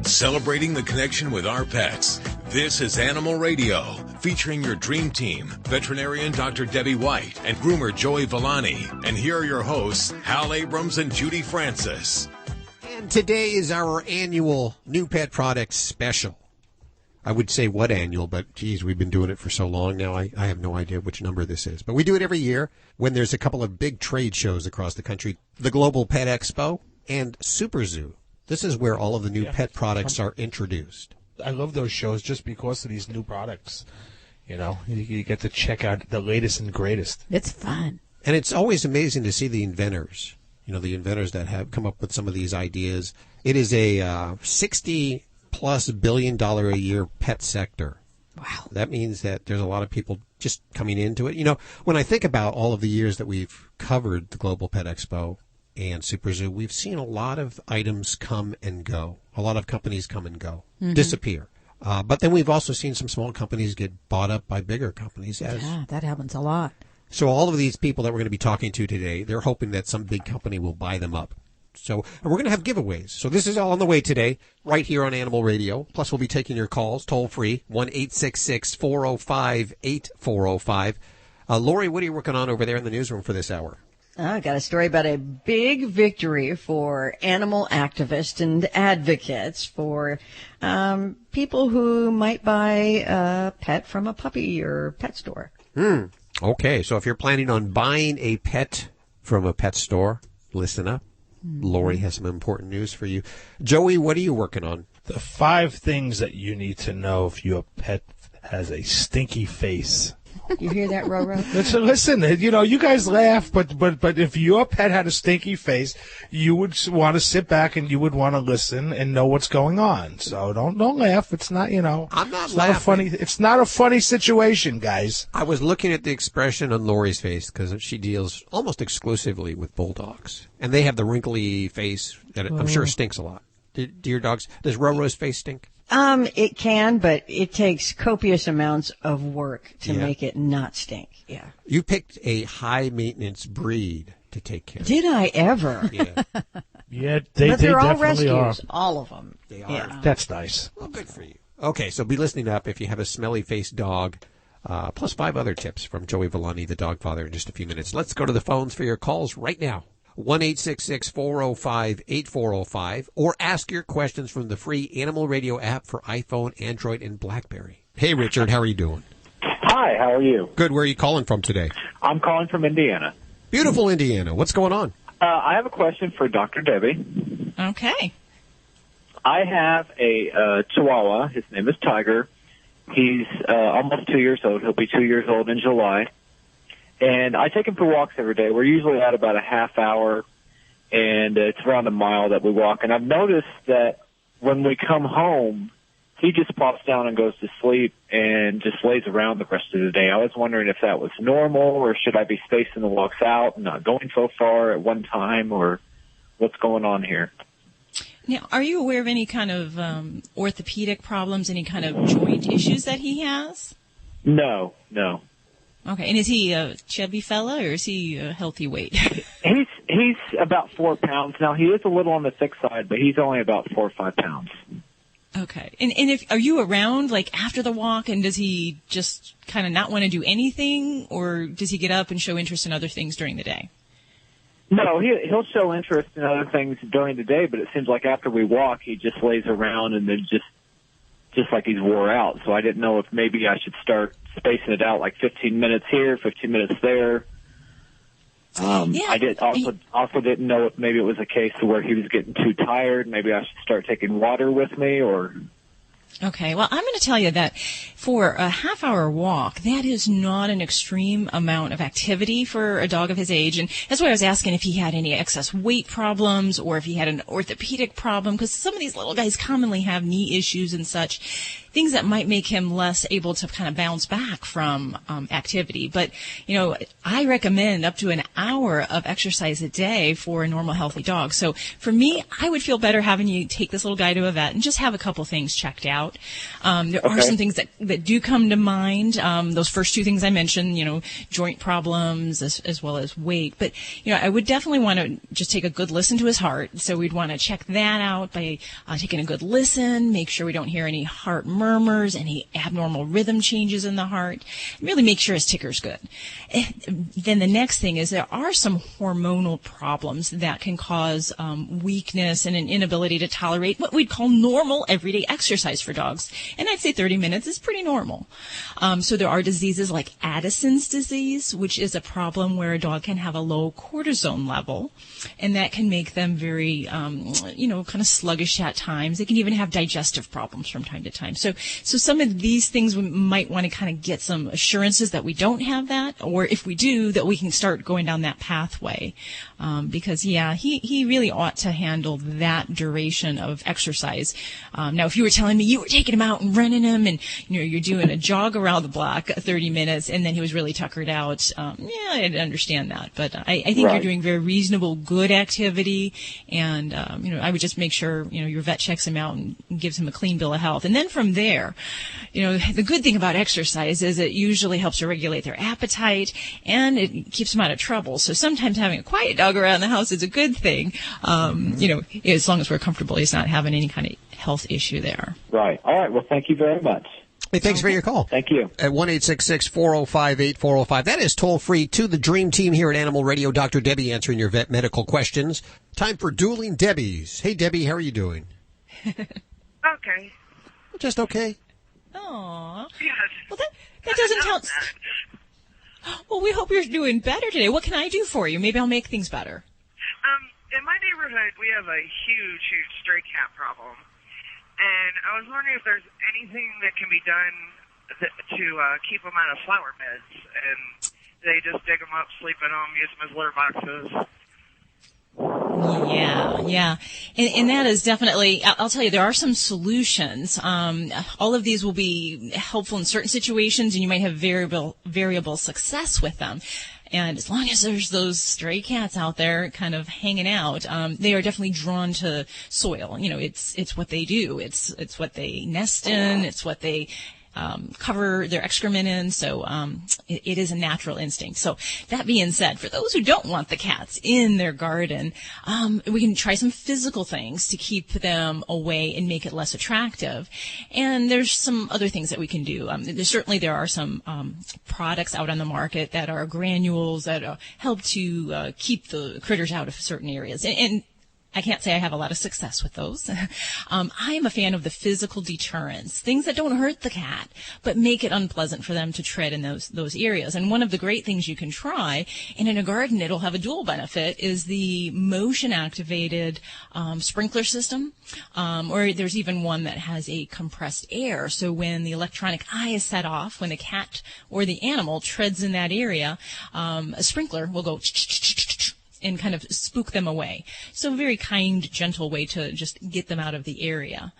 Celebrating the connection with our pets. This is Animal Radio, featuring your dream team, veterinarian Dr. Debbie White and groomer Joey Villani. And here are your hosts, Hal Abrams and Judy Francis. And today is our annual New Pet Products Special. I would say what annual, but geez, we've been doing it for so long now, I have no idea which number this is. But we do it every year when there's a couple of big trade shows across the country, the Global Pet Expo and Super Zoo. This is where all of the new pet products are introduced. I love those shows just because of these new products. You know, you get to check out the latest and greatest. It's fun. And it's always amazing to see the inventors, the inventors that have come up with some of these ideas. It is a $60+ billion a year pet sector. Wow. That means that there's a lot of people just coming into it. When I think about all of the years that we've covered the Global Pet Expo and Super Zoo, we've seen a lot of items come and go. A lot of companies come and go, disappear. But then we've also seen some small companies get bought up by bigger companies. Yeah, that happens a lot. So all of these people that we're going to be talking to today, they're hoping that some big company will buy them up. So and we're going to have giveaways. So this is all on the way today, right here on Animal Radio. Plus, we'll be taking your calls, toll-free, 1-866-405-8405. Lori, what are you working on over there in the newsroom for this hour? I got a story about a big victory for animal activists and advocates for people who might buy a pet from a puppy or pet store. Okay, so if you're planning on buying a pet from a pet store, listen up. Lori has some important news for you. Joey, what are you working on? The 5 things that you need to know if your pet has a stinky face. You hear that, Roro? Listen, you guys laugh, but if your pet had a stinky face, you would want to sit back and you would want to listen and know what's going on. So don't laugh. It's not, I'm not laughing. It's not a funny situation, guys. I was looking at the expression on Lori's face because she deals almost exclusively with bulldogs, and they have the wrinkly face that I'm sure stinks a lot. Do your dogs? Does Roro's face stink? It can, but it takes copious amounts of work to make it not stink. Yeah. You picked a high maintenance breed to take care of. Did I ever? Yeah. Yeah, but they're all definitely rescues, are. all of them. They are. Yeah. That's nice. Well, good for you. Okay, so be listening up if you have a smelly-faced dog, plus 5 other tips from Joey Villani, the dog father, in just a few minutes. Let's go to the phones for your calls right now. 1-866-405-8405, or ask your questions from the free Animal Radio app for iPhone, Android, and BlackBerry. Hey, Richard, how are you doing? Hi, how are you? Good. Where are you calling from today? I'm calling from Indiana. Beautiful Indiana. What's going on? I have a question for Dr. Debbie. Okay. I have a Chihuahua. His name is Tiger. He's almost 2 years old. He'll be 2 years old in July. And I take him for walks every day. We're usually at about a half hour, and it's around a mile that we walk. And I've noticed that when we come home, he just pops down and goes to sleep and just lays around the rest of the day. I was wondering if that was normal, or should I be spacing the walks out and not going so far at one time, or what's going on here? Now, are you aware of any kind of orthopedic problems, any kind of joint issues that he has? No. Okay, and is he a chubby fella, or is he a healthy weight? He's about 4 pounds. Now, he is a little on the thick side, but he's only about 4 or 5 pounds. Okay. And are you around, like, after the walk, and does he just kind of not want to do anything, or does he get up and show interest in other things during the day? No, he'll show interest in other things during the day, but it seems like after we walk, he just lays around and then just like he's wore out. So I didn't know if maybe I should start spacing it out, like 15 minutes here, 15 minutes there. I also didn't know if maybe it was a case where he was getting too tired. Maybe I should start taking water with me, or... Okay, well, I'm going to tell you that for a half-hour walk, that is not an extreme amount of activity for a dog of his age. And that's why I was asking if he had any excess weight problems or if he had an orthopedic problem, because some of these little guys commonly have knee issues and such, things that might make him less able to kind of bounce back from activity. But, I recommend up to an hour of exercise a day for a normal, healthy dog. So for me, I would feel better having you take this little guy to a vet and just have a couple things checked out. out. There are some things that do come to mind. Those first two things I mentioned, joint problems as well as weight. But, I would definitely want to just take a good listen to his heart. So we'd want to check that out by taking a good listen, make sure we don't hear any heart murmurs, any abnormal rhythm changes in the heart, and really make sure his ticker's good. Then the next thing is there are some hormonal problems that can cause weakness and an inability to tolerate what we'd call normal everyday exercise for dogs. And I'd say 30 minutes is pretty normal. So there are diseases like Addison's disease, which is a problem where a dog can have a low cortisone level, and that can make them very, kind of sluggish at times. They can even have digestive problems from time to time. So some of these things we might want to kind of get some assurances that we don't have that, or if we do, that we can start going down that pathway. Because he really ought to handle that duration of exercise. Now, if you were telling me you were taking him out and running him and, you're doing a jog around the block 30 minutes and then he was really tuckered out, I'd understand that. But I think you're doing very reasonable, good activity. And, I would just make sure, your vet checks him out and gives him a clean bill of health. And then from there, the good thing about exercise is it usually helps to regulate their appetite and it keeps them out of trouble. So sometimes having a quiet dog around the house is a good thing. As long as we're comfortable, he's not having any kind of health issue there. Right. All right. Well, thank you very much. Hey, thanks for your call. Thank you. At 1-866-405-8405. That is toll free to the Dream Team here at Animal Radio. Dr. Debbie answering your vet medical questions. Time for Dueling Debbies. Hey, Debbie, how are you doing? Okay. Just okay. Aww. Yes. Well, that doesn't tell. Well, we hope you're doing better today. What can I do for you? Maybe I'll make things better. In my neighborhood, we have a huge stray cat problem. And I was wondering if there's anything that can be done to keep them out of flower beds. And they just dig them up, sleep in them, use them as litter boxes. Yeah. And that is definitely, I'll tell you, there are some solutions. All of these will be helpful in certain situations, and you might have variable success with them. And as long as there's those stray cats out there kind of hanging out, they are definitely drawn to soil. It's what they do. It's what they nest in. It's what they cover their excrement in. So it is a natural instinct. So that being said, for those who don't want the cats in their garden, we can try some physical things to keep them away and make it less attractive. And there's some other things that we can do. There are some products out on the market that are granules that help to keep the critters out of certain areas. And I can't say I have a lot of success with those. I am a fan of the physical deterrents, things that don't hurt the cat, but make it unpleasant for them to tread in those areas. And one of the great things you can try, and in a garden it'll have a dual benefit, is the motion-activated sprinkler system. Or there's even one that has a compressed air. So when the electronic eye is set off, when the cat or the animal treads in that area, a sprinkler will go and kind of spook them away. So a very kind, gentle way to just get them out of the area.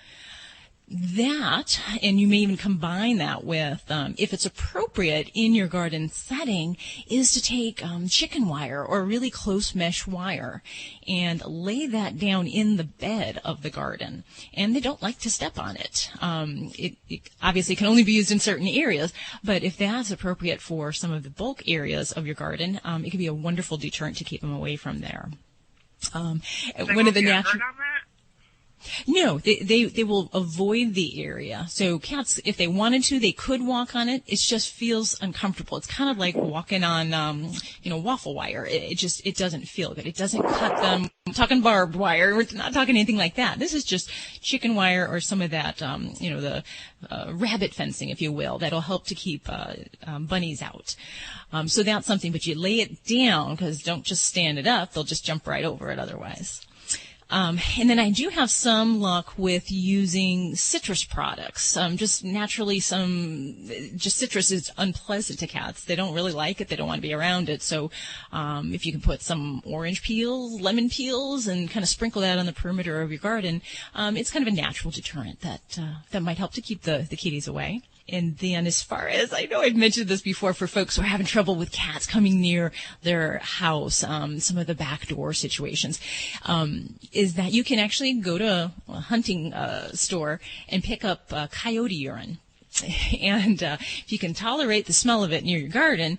That, and you may even combine that with, if it's appropriate in your garden setting, is to take chicken wire or really close mesh wire and lay that down in the bed of the garden. And they don't like to step on it. It obviously can only be used in certain areas, but if that's appropriate for some of the bulk areas of your garden, it can be a wonderful deterrent to keep them away from there. One of the natural. No, they will avoid the area. So cats, if they wanted to, they could walk on it. It just feels uncomfortable. It's kind of like walking on, waffle wire. It doesn't feel good. It doesn't cut them. I'm talking barbed wire. We're not talking anything like that. This is just chicken wire or some of that, the rabbit fencing, if you will, that'll help to keep bunnies out. So that's something, but you lay it down, because don't just stand it up. They'll just jump right over it otherwise. And then I do have some luck with using citrus products. Just naturally citrus is unpleasant to cats. They don't really like it. They don't want to be around it. So, if you can put some orange peels, lemon peels, and kind of sprinkle that on the perimeter of your garden, it's kind of a natural deterrent that might help to keep the kitties away. And then as far as, I know I've mentioned this before for folks who are having trouble with cats coming near their house, some of the backdoor situations, is that you can actually go to a hunting store and pick up coyote urine. And if you can tolerate the smell of it near your garden,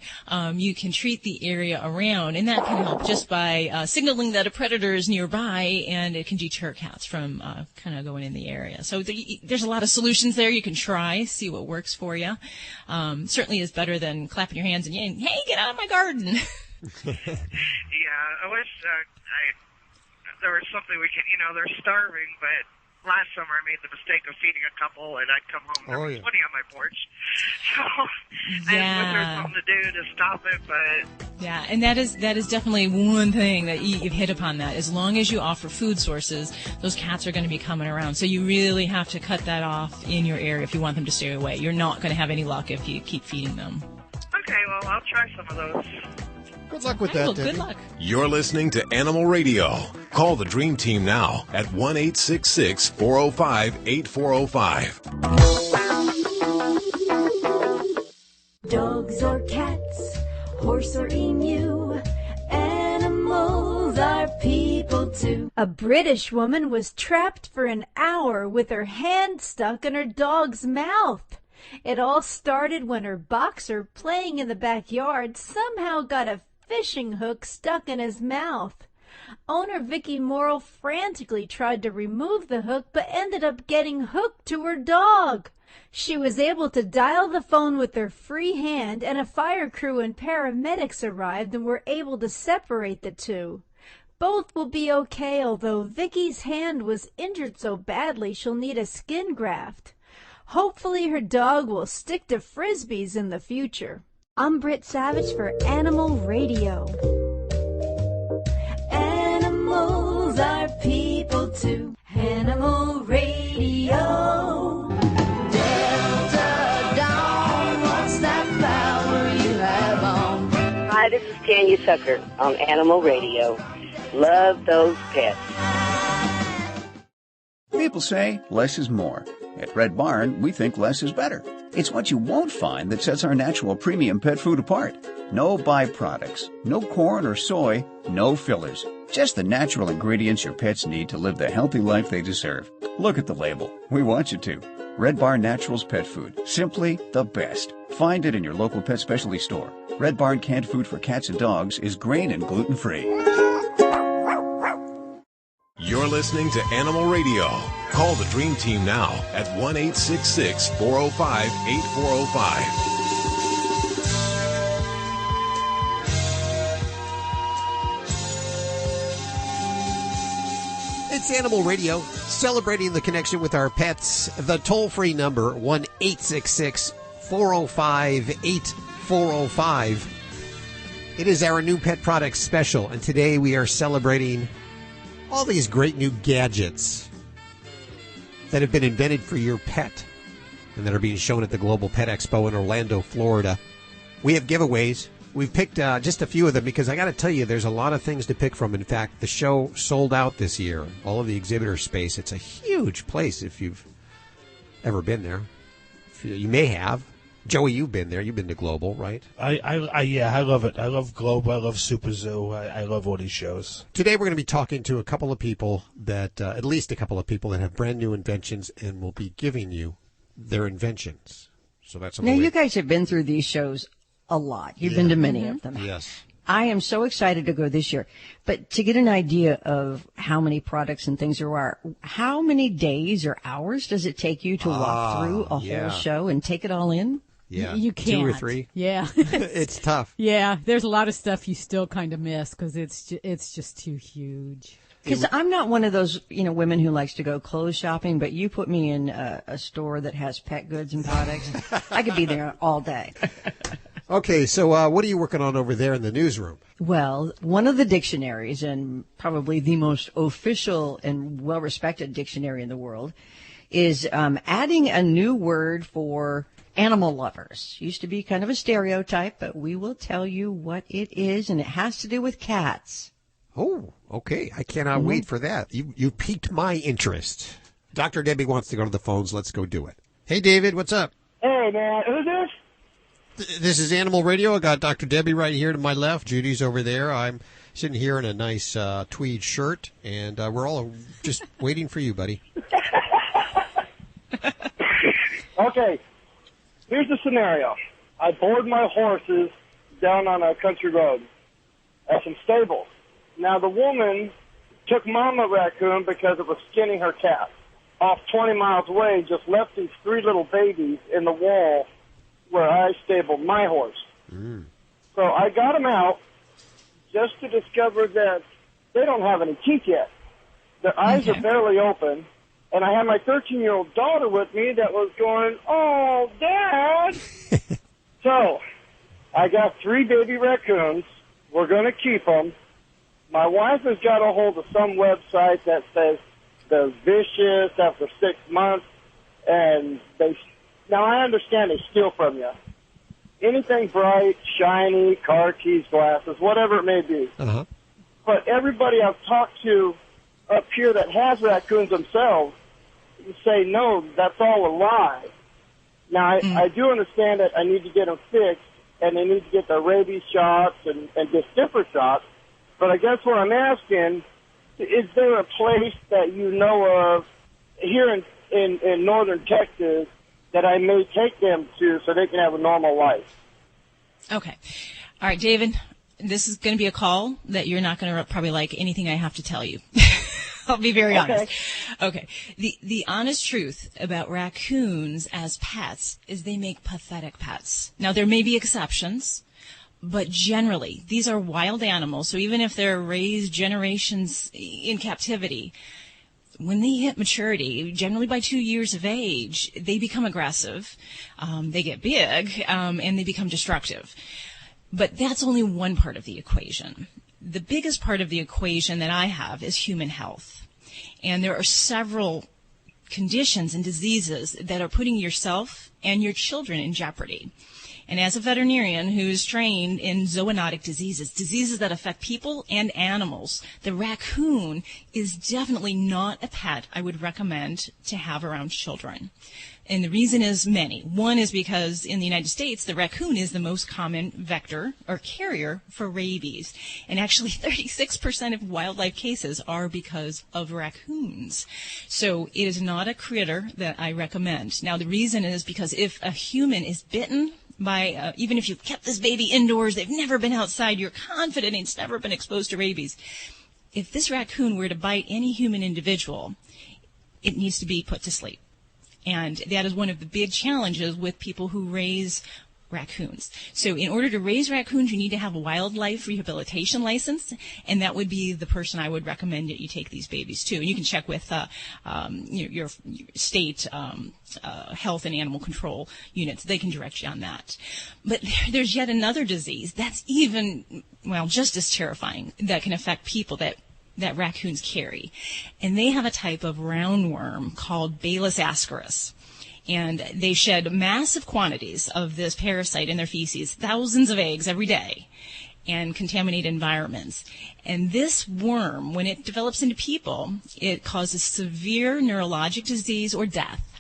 you can treat the area around, and that can help just by signaling that a predator is nearby, and it can deter cats from kind of going in the area. So there's a lot of solutions there. You can try, see what works for you. Certainly is better than clapping your hands and yelling, "Hey, get out of my garden!" Yeah, I wish there was something we could. They're starving, but last summer I made the mistake of feeding a couple, and I'd come home and there was 20 on my porch. So I wish there was something to do to stop it, but yeah, and that is definitely one thing that you've hit upon. That as long as you offer food sources, those cats are going to be coming around. So you really have to cut that off in your area if you want them to stay away. You're not going to have any luck if you keep feeding them. Okay, well, I'll try some of those. Good luck with that, Debbie. Good luck. You're listening to Animal Radio. Call the Dream Team now at 1-866-405-8405. Dogs or cats, horse or emu, animals are people too. A British woman was trapped for an hour with her hand stuck in her dog's mouth. It all started when her boxer, playing in the backyard, somehow got a fishing hook stuck in his mouth. Owner Vicky Morrill frantically tried to remove the hook, but ended up getting hooked to her dog. She was able to dial the phone with her free hand, and a fire crew and paramedics arrived and were able to separate the two. Both will be okay, although Vicky's hand was injured so badly she'll need a skin graft. Hopefully her dog will stick to frisbees in the future. I'm Britt Savage for Animal Radio. Animals are people too. Animal Radio. Delta Dawn, what's that power you have on? Hi, this is Tanya Tucker on Animal Radio. Love those pets. People say less is more. At Red Barn, we think less is better. It's what you won't find that sets our natural premium pet food apart. No byproducts, no corn or soy, no fillers. Just the natural ingredients your pets need to live the healthy life they deserve. Look at the label. We want you to. Red Barn Naturals Pet Food. Simply the best. Find it in your local pet specialty store. Red Barn canned food for cats and dogs is grain and gluten-free. You're listening to Animal Radio. Call the Dream Team now at 1-866-405-8405. It's Animal Radio, celebrating the connection with our pets. The toll-free number, 1-866-405-8405. It is our new pet products special, and today we are celebrating all these great new gadgets that have been invented for your pet and that are being shown at the Global Pet Expo in Orlando, Florida. We have giveaways. We've picked just a few of them because I got to tell you, there's a lot of things to pick from. In fact, the show sold out this year. All of the exhibitor space. It's a huge place if you've ever been there. You may have. Joey, you've been there. You've been to Global, right? Yeah, I love it. I love Global. I love Super Zoo. I love all these shows. Today we're going to be talking to a couple of people that, at least a couple of people that have brand new inventions and will be giving you their inventions. So that's now you guys have been through these shows a lot. You've been to many of them. Yes. I am so excited to go this year. But to get an idea of how many products and things there are, how many days or hours does it take you to walk through a whole show and take it all in? Yeah. You can't. 2 or 3. Yeah. It's tough. Yeah. There's a lot of stuff you still kind of miss because it's just too huge. Because I'm not one of those, women who likes to go clothes shopping, but you put me in a store that has pet goods and products. I could be there all day. Okay, so what are you working on over there in the newsroom? Well, one of the dictionaries, and probably the most official and well-respected dictionary in the world, is adding a new word for animal lovers. Used to be kind of a stereotype, but we will tell you what it is, and it has to do with cats. Oh, okay. I cannot wait for that. You piqued my interest. Dr. Debbie wants to go to the phones. Let's go do it. Hey, David, what's up? Hey, Hey, man, who's this? This is Animal Radio. I got Dr. Debbie right here to my left. Judy's over there. I'm sitting here in a nice tweed shirt, and we're all just waiting for you, buddy. Okay, here's the scenario. I board my horses down on a country road at some stables. Now, the woman took Mama Raccoon because it was skinning her calf. Off 20 miles away, just left these 3 little babies in the wall where I stabled my horse. So I got them out just to discover that they don't have any teeth yet. Their eyes are barely open, and I had my 13-year-old daughter with me that was going, "Oh, Dad!" So I got 3 baby raccoons. We're going to keep them. My wife has got a hold of some website that says they're vicious after 6 months, and now I understand they steal from you. Anything bright, shiny, car keys, glasses, whatever it may be. But everybody I've talked to up here that has raccoons themselves say, no, that's all a lie. Now, I do understand that I need to get them fixed, and they need to get their rabies shots and distemper shots. But I guess what I'm asking, is there a place that you know of here in northern Texas that I may take them to so they can have a normal life? Okay. All right, David, this is going to be a call that you're not going to probably like anything I have to tell you. I'll be very honest. Okay. The honest truth about raccoons as pets is they make pathetic pets. Now, there may be exceptions, but generally, these are wild animals. So even if they're raised generations in captivity, when they hit maturity, generally by 2 years of age, they become aggressive, they get big, and they become destructive. But that's only one part of the equation. The biggest part of the equation that I have is human health. And there are several conditions and diseases that are putting yourself and your children in jeopardy. And as a veterinarian who's trained in zoonotic diseases that affect people and animals, the raccoon is definitely not a pet I would recommend to have around children. And the reason is many. One is because in the United States, the raccoon is the most common vector or carrier for rabies. And actually 36% of wildlife cases are because of raccoons. So it is not a critter that I recommend. Now, the reason is because if a human is bitten by, even if you've kept this baby indoors, they've never been outside, you're confident it's never been exposed to rabies. If this raccoon were to bite any human individual, it needs to be put to sleep. And that is one of the big challenges with people who raise raccoons. So in order to raise raccoons, you need to have a wildlife rehabilitation license, and that would be the person I would recommend that you take these babies to. And you can check with your state health and animal control units. They can direct you on that. But there's yet another disease that's even, just as terrifying, that can affect people that raccoons carry. And they have a type of roundworm called Balis ascaris. And they shed massive quantities of this parasite in their feces, thousands of eggs every day, and contaminate environments. And this worm, when it develops into people, it causes severe neurologic disease or death.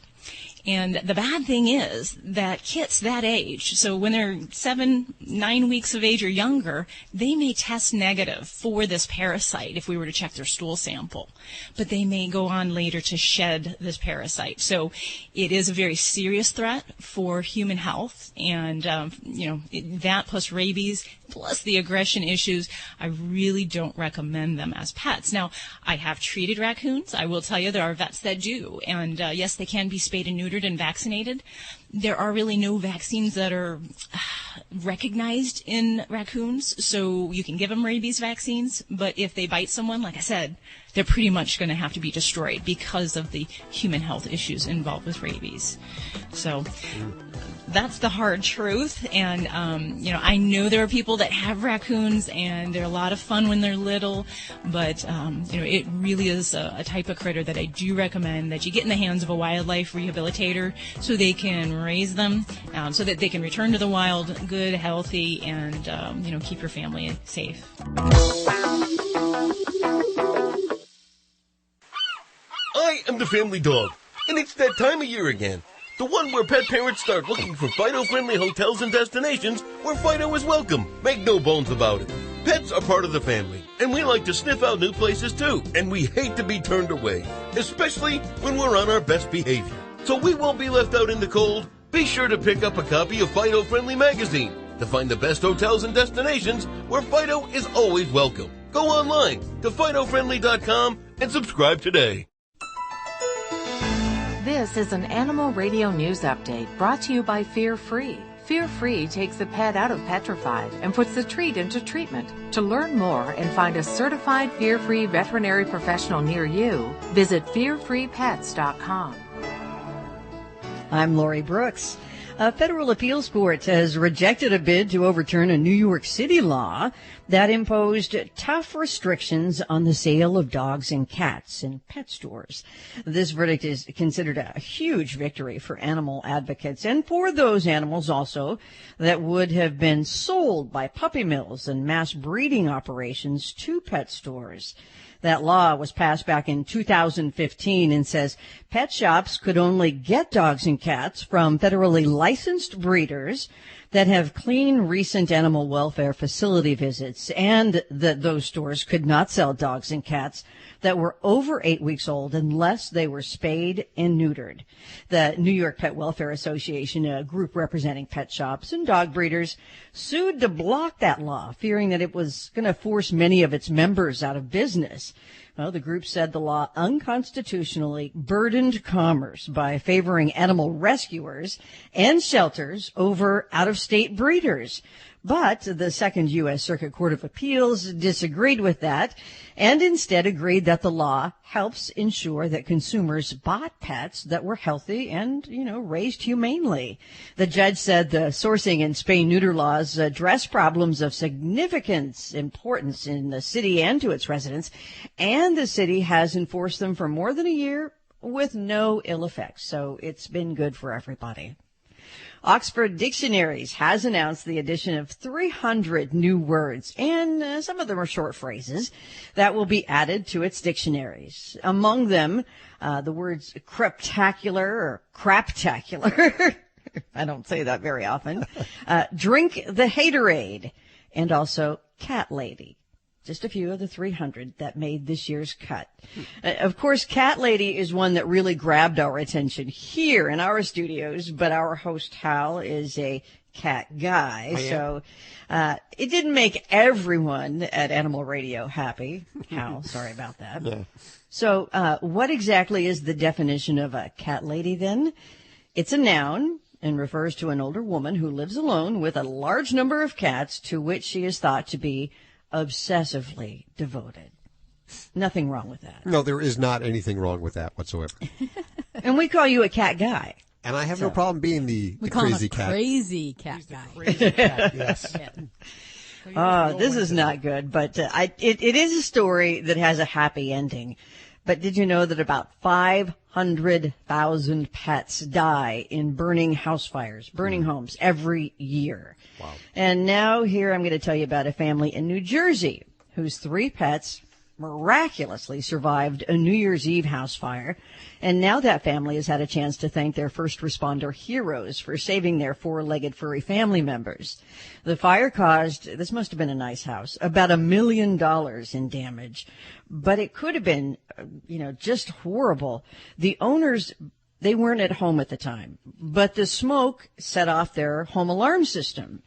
And the bad thing is that kits that age, so when they're 7-9 weeks of age or younger, they may test negative for this parasite if we were to check their stool sample. But they may go on later to shed this parasite. So it is a very serious threat for human health. And, that plus rabies, plus the aggression issues, I really don't recommend them as pets. Now, I have treated raccoons. I will tell you there are vets that do. And, yes, they can be spayed and neutered and vaccinated. There are really no vaccines that are recognized in raccoons, so you can give them rabies vaccines, but if they bite someone, like I said, they're pretty much going to have to be destroyed because of the human health issues involved with rabies. So that's the hard truth. And, I know there are people that have raccoons and they're a lot of fun when they're little, but, it really is a type of critter that I do recommend that you get in the hands of a wildlife rehabilitator so they can raise them, so that they can return to the wild, good, healthy, and, keep your family safe. I am the family dog, and it's that time of year again. The one where pet parents start looking for Fido-friendly hotels and destinations where Fido is welcome. Make no bones about it. Pets are part of the family, and we like to sniff out new places too, and we hate to be turned away, especially when we're on our best behavior. So we won't be left out in the cold. Be sure to pick up a copy of Fido Friendly Magazine to find the best hotels and destinations where Fido is always welcome. Go online to FidoFriendly.com and subscribe today. This is an Animal Radio News Update brought to you by Fear Free. Fear Free takes the pet out of petrified and puts the treat into treatment. To learn more and find a certified Fear Free veterinary professional near you, visit fearfreepets.com. I'm Lori Brooks. A federal appeals court has rejected a bid to overturn a New York City law that imposed tough restrictions on the sale of dogs and cats in pet stores. This verdict is considered a huge victory for animal advocates and for those animals also that would have been sold by puppy mills and mass breeding operations to pet stores. That law was passed back in 2015 and says pet shops could only get dogs and cats from federally licensed breeders that have clean recent animal welfare facility visits, and that those stores could not sell dogs and cats that were over 8 weeks old unless they were spayed and neutered. The New York Pet Welfare Association, a group representing pet shops and dog breeders, sued to block that law, fearing that it was going to force many of its members out of business. Well, the group said the law unconstitutionally burdened commerce by favoring animal rescuers and shelters over out-of-state breeders. But the Second U.S. Circuit Court of Appeals disagreed with that and instead agreed that the law helps ensure that consumers bought pets that were healthy and, raised humanely. The judge said the sourcing and spay-neuter laws address problems of significant importance in the city and to its residents, and the city has enforced them for more than a year with no ill effects. So it's been good for everybody. Oxford Dictionaries has announced the addition of 300 new words, and some of them are short phrases, that will be added to its dictionaries. Among them, the words craptacular or craptacular. I don't say that very often. Drink the haterade, and also cat lady. Just a few of the 300 that made this year's cut. Of course, Cat Lady is one that really grabbed our attention here in our studios, but our host, Hal, is a cat guy. So it didn't make everyone at Animal Radio happy. Hal, sorry about that. Yeah. So what exactly is the definition of a cat lady then? It's a noun and refers to an older woman who lives alone with a large number of cats to which she is thought to be obsessively devoted. Nothing wrong with that. No, there is not anything wrong with that whatsoever. And we call you a cat guy. And I have no problem being the crazy cat. Crazy cat guy. Crazy cat, yes. This is not good, but it is a story that has a happy ending. But did you know that about 500,000 pets die in burning house fires, burning homes every year? Wow. And now here I'm going to tell you about a family in New Jersey whose 3 pets miraculously survived a New Year's Eve house fire. And now that family has had a chance to thank their first responder heroes for saving their 4-legged furry family members. The fire caused, this must have been a nice house, about $1 million in damage. But it could have been, just horrible. The owners, they weren't at home at the time, but the smoke set off their home alarm system.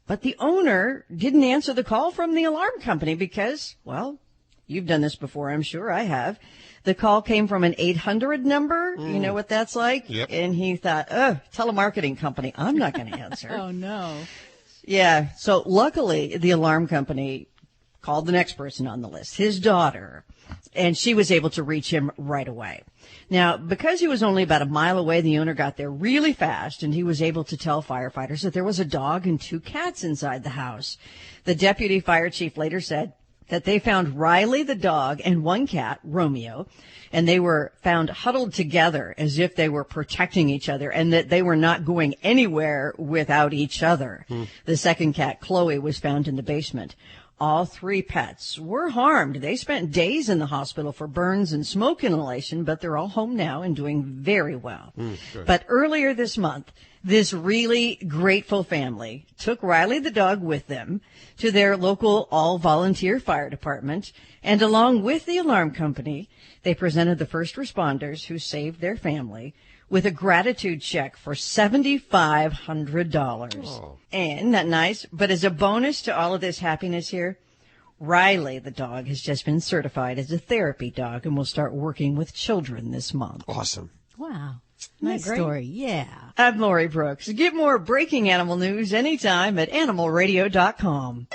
But the owner didn't answer the call from the alarm company because, well, you've done this before, I'm sure. I have. The call came from an 800 number. You know what that's like? Yep. And he thought, telemarketing company, I'm not going to answer. Oh, no. Yeah. So luckily, the alarm company called the next person on the list, his daughter, and she was able to reach him right away. Now, because he was only about a mile away, the owner got there really fast, and he was able to tell firefighters that there was a dog and 2 cats inside the house. The deputy fire chief later said that they found Riley the dog and 1 cat, Romeo, and they were found huddled together as if they were protecting each other and that they were not going anywhere without each other. The second cat, Chloe, was found in the basement. All 3 pets were harmed. They spent days in the hospital for burns and smoke inhalation, but they're all home now and doing very well. But earlier this month, this really grateful family took Riley the dog with them to their local all-volunteer fire department, and along with the alarm company, they presented the first responders who saved their family with a gratitude check for $7,500. Oh. And not nice, but as a bonus to all of this happiness here, Riley, the dog, has just been certified as a therapy dog and will start working with children this month. Awesome. Wow. Nice story, yeah. I'm Lori Brooks. Get more breaking animal news anytime at animalradio.com.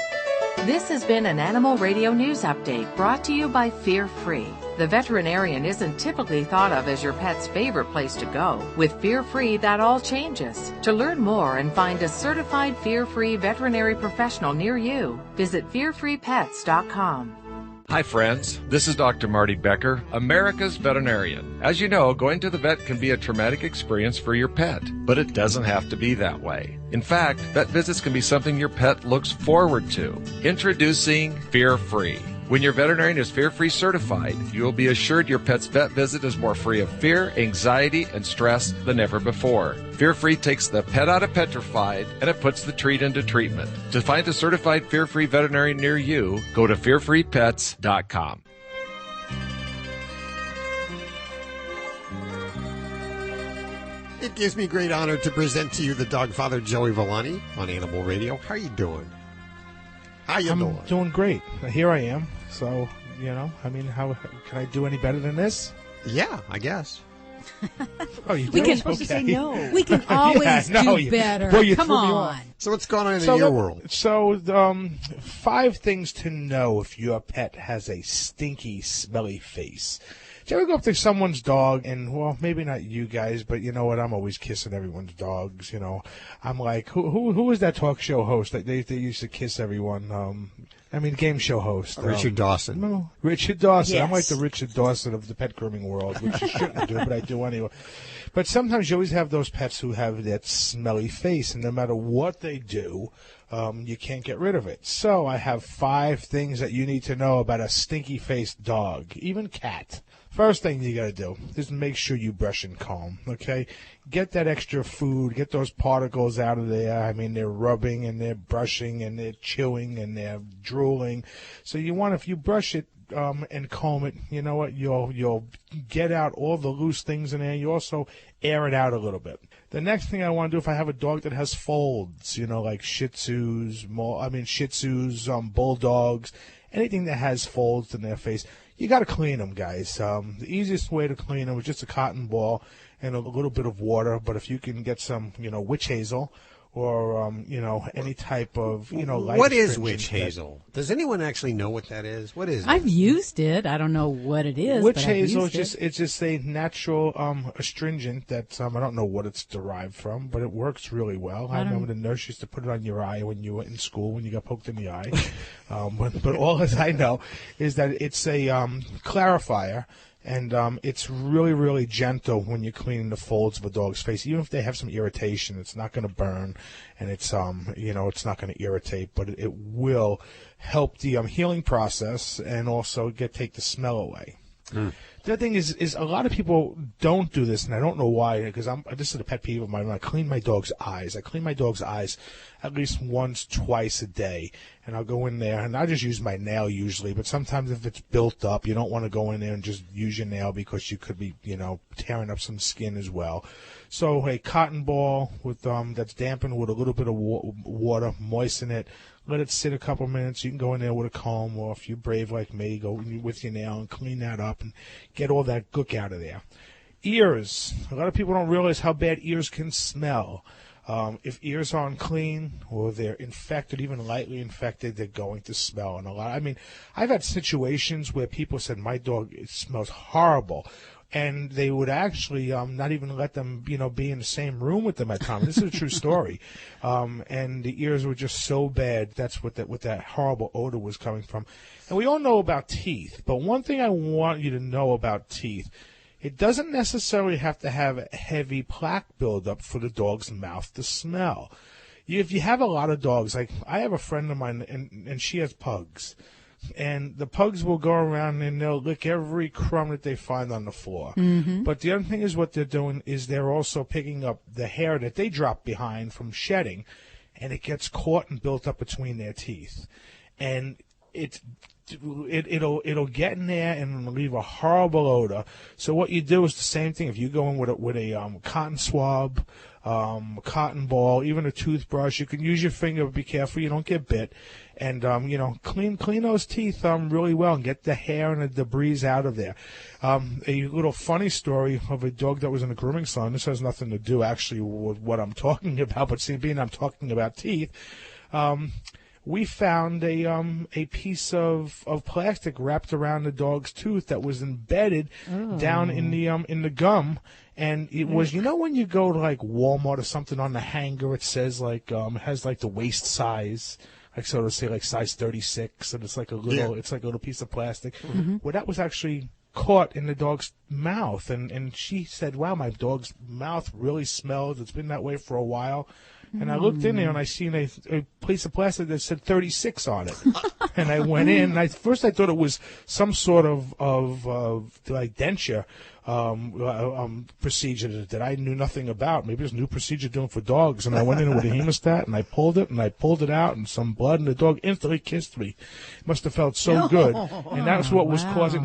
This has been an Animal Radio News Update brought to you by Fear Free. The veterinarian isn't typically thought of as your pet's favorite place to go. With Fear Free, that all changes. To learn more and find a certified Fear Free veterinary professional near you, visit fearfreepets.com. Hi friends, this is Dr. Marty Becker, America's veterinarian. As you know, going to the vet can be a traumatic experience for your pet, but it doesn't have to be that way. In fact, vet visits can be something your pet looks forward to. Introducing Fear Free. When your veterinarian is fear-free certified, you will be assured your pet's vet visit is more free of fear, anxiety, and stress than ever before. Fear-free takes the pet out of petrified, and it puts the treat into treatment. To find a certified fear-free veterinarian near you, go to fearfreepets.com. It gives me great honor to present to you the dog father, Joey Villani, on Animal Radio. How are you doing? I'm doing great. Here I am. So, how can I do any better than this? Yeah, I guess. Oh, you we can supposed to say no. We can always do better. Come on. So what's going on in your world? So, 5 things to know if your pet has a stinky, smelly face. Did you ever go up to someone's dog and, well, maybe not you guys, but you know what? I'm always kissing everyone's dogs, I'm like, who is that talk show host that they used to kiss everyone? Game show host. Richard Dawson. No, Richard Dawson. Yes. I'm like the Richard Dawson of the pet grooming world, which you shouldn't do, but I do anyway. But sometimes you always have those pets who have that smelly face, and no matter what they do, you can't get rid of it. So I have 5 things that you need to know about a stinky-faced dog, even cat. First thing you got to do is make sure you brush and comb, okay? Get that extra food, get those particles out of there. They're rubbing and they're brushing and they're chewing and they're drooling. So if you brush it and comb it, you know what? You'll get out all the loose things in there. You also air it out a little bit. The next thing I want to do, if I have a dog that has folds, like Shih Tzus, Bulldogs, anything that has folds in their face, you got to clean them, guys. The easiest way to clean them is just a cotton ball and a little bit of water. But if you can get some, witch hazel or, any type of, light What is witch hazel? Does anyone actually know what that is? What is it? I've used it. I don't know what it is. Witch hazel is just a natural astringent that I don't know what it's derived from, but it works really well. I remember the nurse used to put it on your eye when you were in school when you got poked in the eye. But all as I know is that it's a clarifier. And it's really, really gentle when you're cleaning the folds of a dog's face. Even if they have some irritation, it's not going to burn, and it's it's not going to irritate, but it will help the healing process and also take the smell away. The other thing is a lot of people don't do this, and I don't know why, because this is a pet peeve of mine. When I clean my dog's eyes, I clean my dog's eyes at least once, twice a day, and I'll go in there, and I just use my nail usually, but sometimes if it's built up, you don't want to go in there and just use your nail because you could be, tearing up some skin as well. So a cotton ball with that's dampened with a little bit of water, moisten it, let it sit a couple minutes. You can go in there with a comb, or if you're brave like me, go with your nail and clean that up and get all that gook out of there. Ears. A lot of people don't realize how bad ears can smell. If ears aren't clean or they're infected, even lightly infected, they're going to smell. And I've had situations where people said, my dog, it smells horrible. And they would actually not even let them, be in the same room with them at times. This is a true story. And the ears were just so bad. That's what that horrible odor was coming from. And we all know about teeth. But one thing I want you to know about teeth, it doesn't necessarily have to have a heavy plaque buildup for the dog's mouth to smell. if you have a lot of dogs, like I have a friend of mine, and she has pugs. And the pugs will go around and they'll lick every crumb that they find on the floor. Mm-hmm. But the other thing is what they're doing is they're also picking up the hair that they drop behind from shedding, and it gets caught and built up between their teeth. And it'll get in there and leave a horrible odor. So what you do is the same thing. If you go in with a cotton swab, cotton ball, even a toothbrush, you can use your finger, but be careful you don't get bit. And clean those teeth really well and get the hair and the debris out of there. A little funny story of a dog that was in a grooming salon. This has nothing to do actually with what I'm talking about, but being I'm talking about teeth. We found a piece of plastic wrapped around the dog's tooth that was embedded down in the gum, and it was, when you go to like Walmart or something, on the hanger it says like it has like the waist size, like so to say like size 36, and it's like a little piece of plastic. Mm-hmm. Well, that was actually caught in the dog's mouth, and she said, "Wow, my dog's mouth really smells. It's been that way for a while." And I looked in there and I seen a piece of plastic that said 36 on it. And I went in, and first I thought it was some sort of like denture procedure that I knew nothing about. Maybe it was a new procedure doing for dogs. And I went in with a hemostat and I pulled it out, and some blood, and the dog instantly kissed me. It must have felt so good. And that's what was causing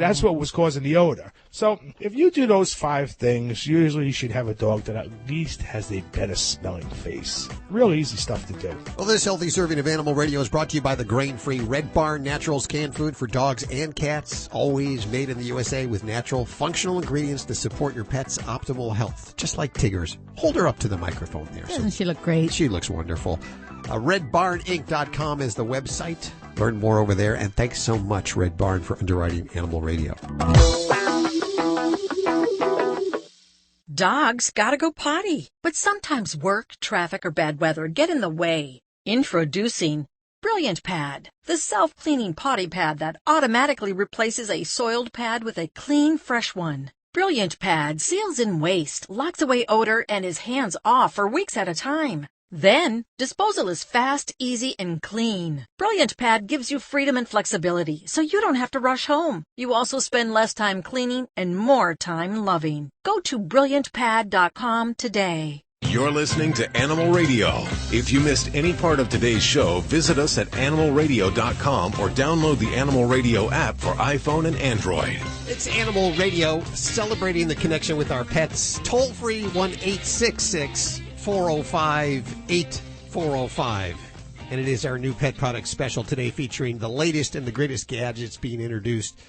the odor. So if you do those 5 things, usually you should have a dog that at least has a better smelling face. Real easy stuff to do. Well, this healthy serving of Animal Radio is brought to you by the grain-free Red Barn Naturals canned food for dogs and cats. Always made in the USA with natural, functional ingredients to support your pet's optimal health. Just like Tigger's. Hold her up to the microphone there. Doesn't she look great? She looks wonderful. RedBarnInc.com is the website. Learn more over there. And thanks so much, Red Barn, for underwriting Animal Radio. Dogs gotta go potty, but sometimes work, traffic, or bad weather get in the way. Introducing Brilliant Pad, the self-cleaning potty pad that automatically replaces a soiled pad with a clean, fresh one. Brilliant Pad seals in waste, locks away odor, and is hands-off for weeks at a time. Then, disposal is fast, easy, and clean. Brilliant Pad gives you freedom and flexibility, so you don't have to rush home. You also spend less time cleaning and more time loving. Go to BrilliantPad.com today. You're listening to Animal Radio. If you missed any part of today's show, visit us at animalradio.com or download the Animal Radio app for iPhone and Android. It's Animal Radio, celebrating the connection with our pets. Toll-free 1-866-405-8405. And it is our new pet product special today, featuring the latest and the greatest gadgets being introduced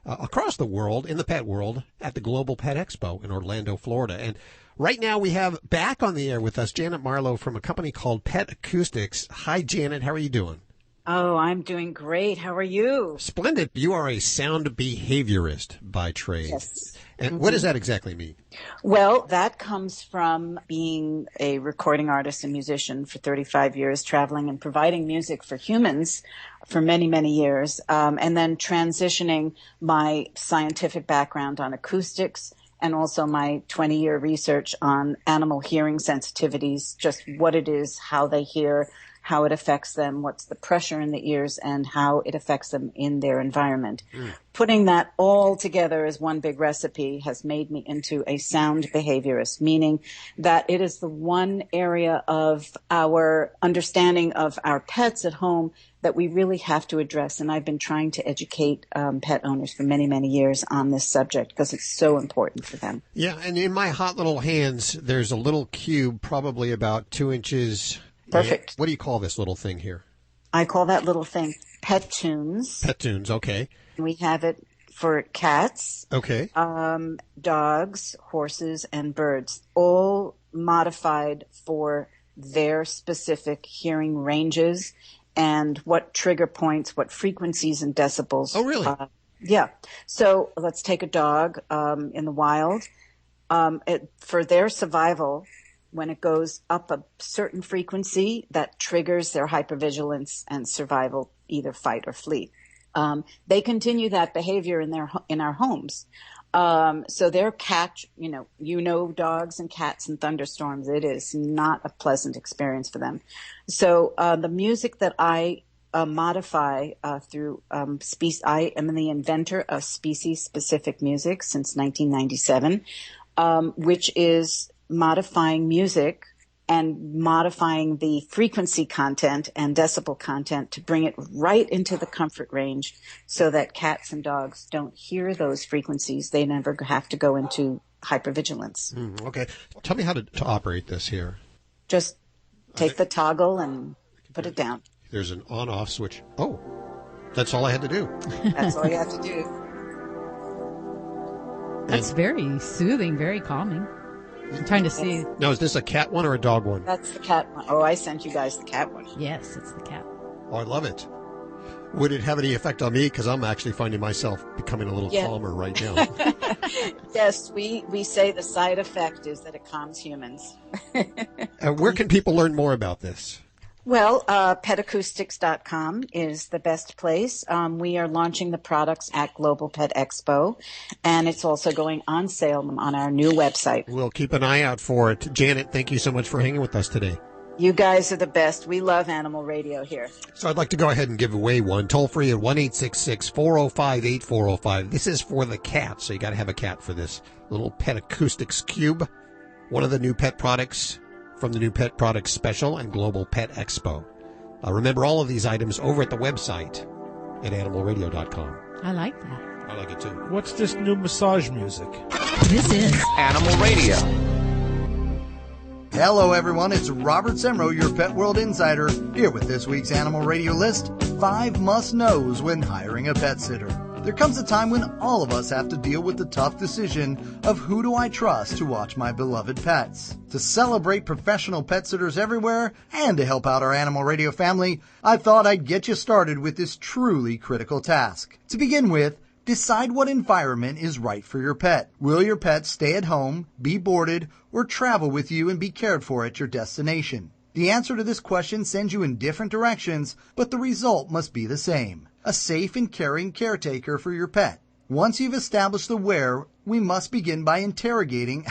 across the world, in the pet world, at the Global Pet Expo in Orlando, Florida. And right now we have back on the air with us Janet Marlowe from a company called Pet Acoustics. Hi, Janet. How are you doing? Oh, I'm doing great. How are you? Splendid. You are a sound behaviorist by trade. Yes. And what does that exactly mean? Well, that comes from being a recording artist and musician for 35 years, traveling and providing music for humans for many, many years, and then transitioning my scientific background on acoustics and also my 20-year research on animal hearing sensitivities, just what it is, how they hear, how it affects them, what's the pressure in the ears, and how it affects them in their environment. Putting that all together as one big recipe has made me into a sound behaviorist, meaning that it is the one area of our understanding of our pets at home that we really have to address. And I've been trying to educate pet owners for many, many years on this subject because it's so important for them. Yeah, and in my hot little hands, there's a little cube, probably about 2 inches. Perfect. What do you call this little thing here? I call that little thing Pet Tunes. Pet Tunes, okay. We have it for cats, okay, dogs, horses, and birds, all modified for their specific hearing ranges and what trigger points, what frequencies and decibels. Oh, really? Yeah. So let's take a dog in the wild. For their survival, when it goes up a certain frequency, that triggers their hypervigilance and survival, either fight or flee. They continue that behavior in our homes. So they're dogs and cats and thunderstorms. It is not a pleasant experience for them. So the music that I modify through I am the inventor of species-specific music since 1997, which is modifying music and modifying the frequency content and decibel content to bring it right into the comfort range so that cats and dogs don't hear those frequencies. They never have to go into hypervigilance. Okay. Tell me how to operate this here. Just take the toggle and put it down. There's an on-off switch. Oh, that's all I had to do. That's all you have to do. That's very soothing, very calming. I'm trying to see. Now, is this a cat one or a dog one? That's the cat one. Oh, I sent you guys the cat one. Yes, it's the cat. Oh, I love it. Would it have any effect on me? Because I'm actually finding myself becoming a little calmer right now. Yes, we say the side effect is that it calms humans. Where can people learn more about this? Well, petacoustics.com is the best place. We are launching the products at Global Pet Expo, and it's also going on sale on our new website. We'll keep an eye out for it. Janet, thank you so much for hanging with us today. You guys are the best. We love animal radio here. So I'd like to go ahead and give away one. Toll free at 1-866-405-8405. This is for the cat, so you got to have a cat for this little Pet Acoustics Cube, one of the new pet products from the new Pet Products Special and Global Pet Expo. Remember all of these items over at the website at animalradio.com. I like that. I like it too. What's this new massage music? This is Animal Radio. Hello, everyone. It's Robert Semro, your Pet World Insider, here with this week's Animal Radio list, 5 must-knows when hiring a pet sitter. There comes a time when all of us have to deal with the tough decision of who do I trust to watch my beloved pets. To celebrate professional pet sitters everywhere and to help out our Animal Radio family, I thought I'd get you started with this truly critical task. To begin with, decide what environment is right for your pet. Will your pet stay at home, be boarded, or travel with you and be cared for at your destination? The answer to this question sends you in different directions, but the result must be the same. A safe and caring caretaker for your pet. Once you've established the where, we must begin by interrogating,